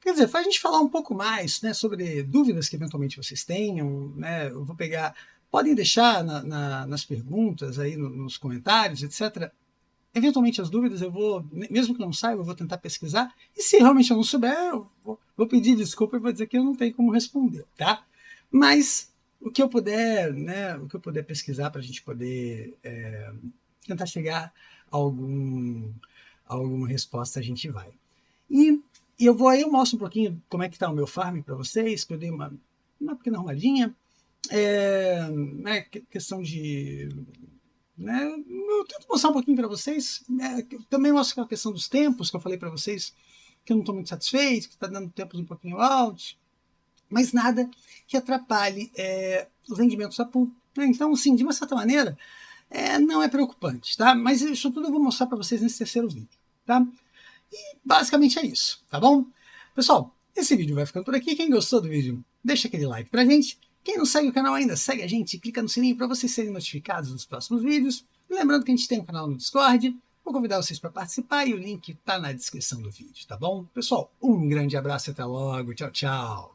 [SPEAKER 1] quer dizer, a gente falar um pouco mais, né, sobre dúvidas que eventualmente vocês tenham, né? Eu vou pegar, podem deixar nas perguntas aí nos comentários, etc. Eventualmente as dúvidas eu vou, mesmo que não saiba, eu vou tentar pesquisar. E se realmente eu não souber, eu vou pedir desculpa e vou dizer que eu não tenho como responder, tá? Mas o que eu puder, né, o que eu puder pesquisar para a gente poder tentar chegar a alguma resposta, a gente vai. E eu mostro um pouquinho como é que está o meu farm para vocês, que eu dei uma pequena arrumadinha. Questão de... Né, eu tento mostrar um pouquinho para vocês. Também mostro a questão dos tempos, que eu falei para vocês que eu não estou muito satisfeito, que está dando tempos um pouquinho altos, mas nada que atrapalhe os rendimentos da pool. Então, assim, de uma certa maneira, não é preocupante, tá? Mas isso tudo eu vou mostrar para vocês nesse terceiro vídeo, tá? E basicamente é isso, tá bom? Pessoal, esse vídeo vai ficando por aqui. Quem gostou do vídeo, deixa aquele like pra gente. Quem não segue o canal ainda, segue a gente, clica no sininho para vocês serem notificados dos próximos vídeos. E lembrando que a gente tem um canal no Discord. Vou convidar vocês para participar e o link tá na descrição do vídeo, tá bom? Pessoal, um grande abraço e até logo. Tchau, tchau.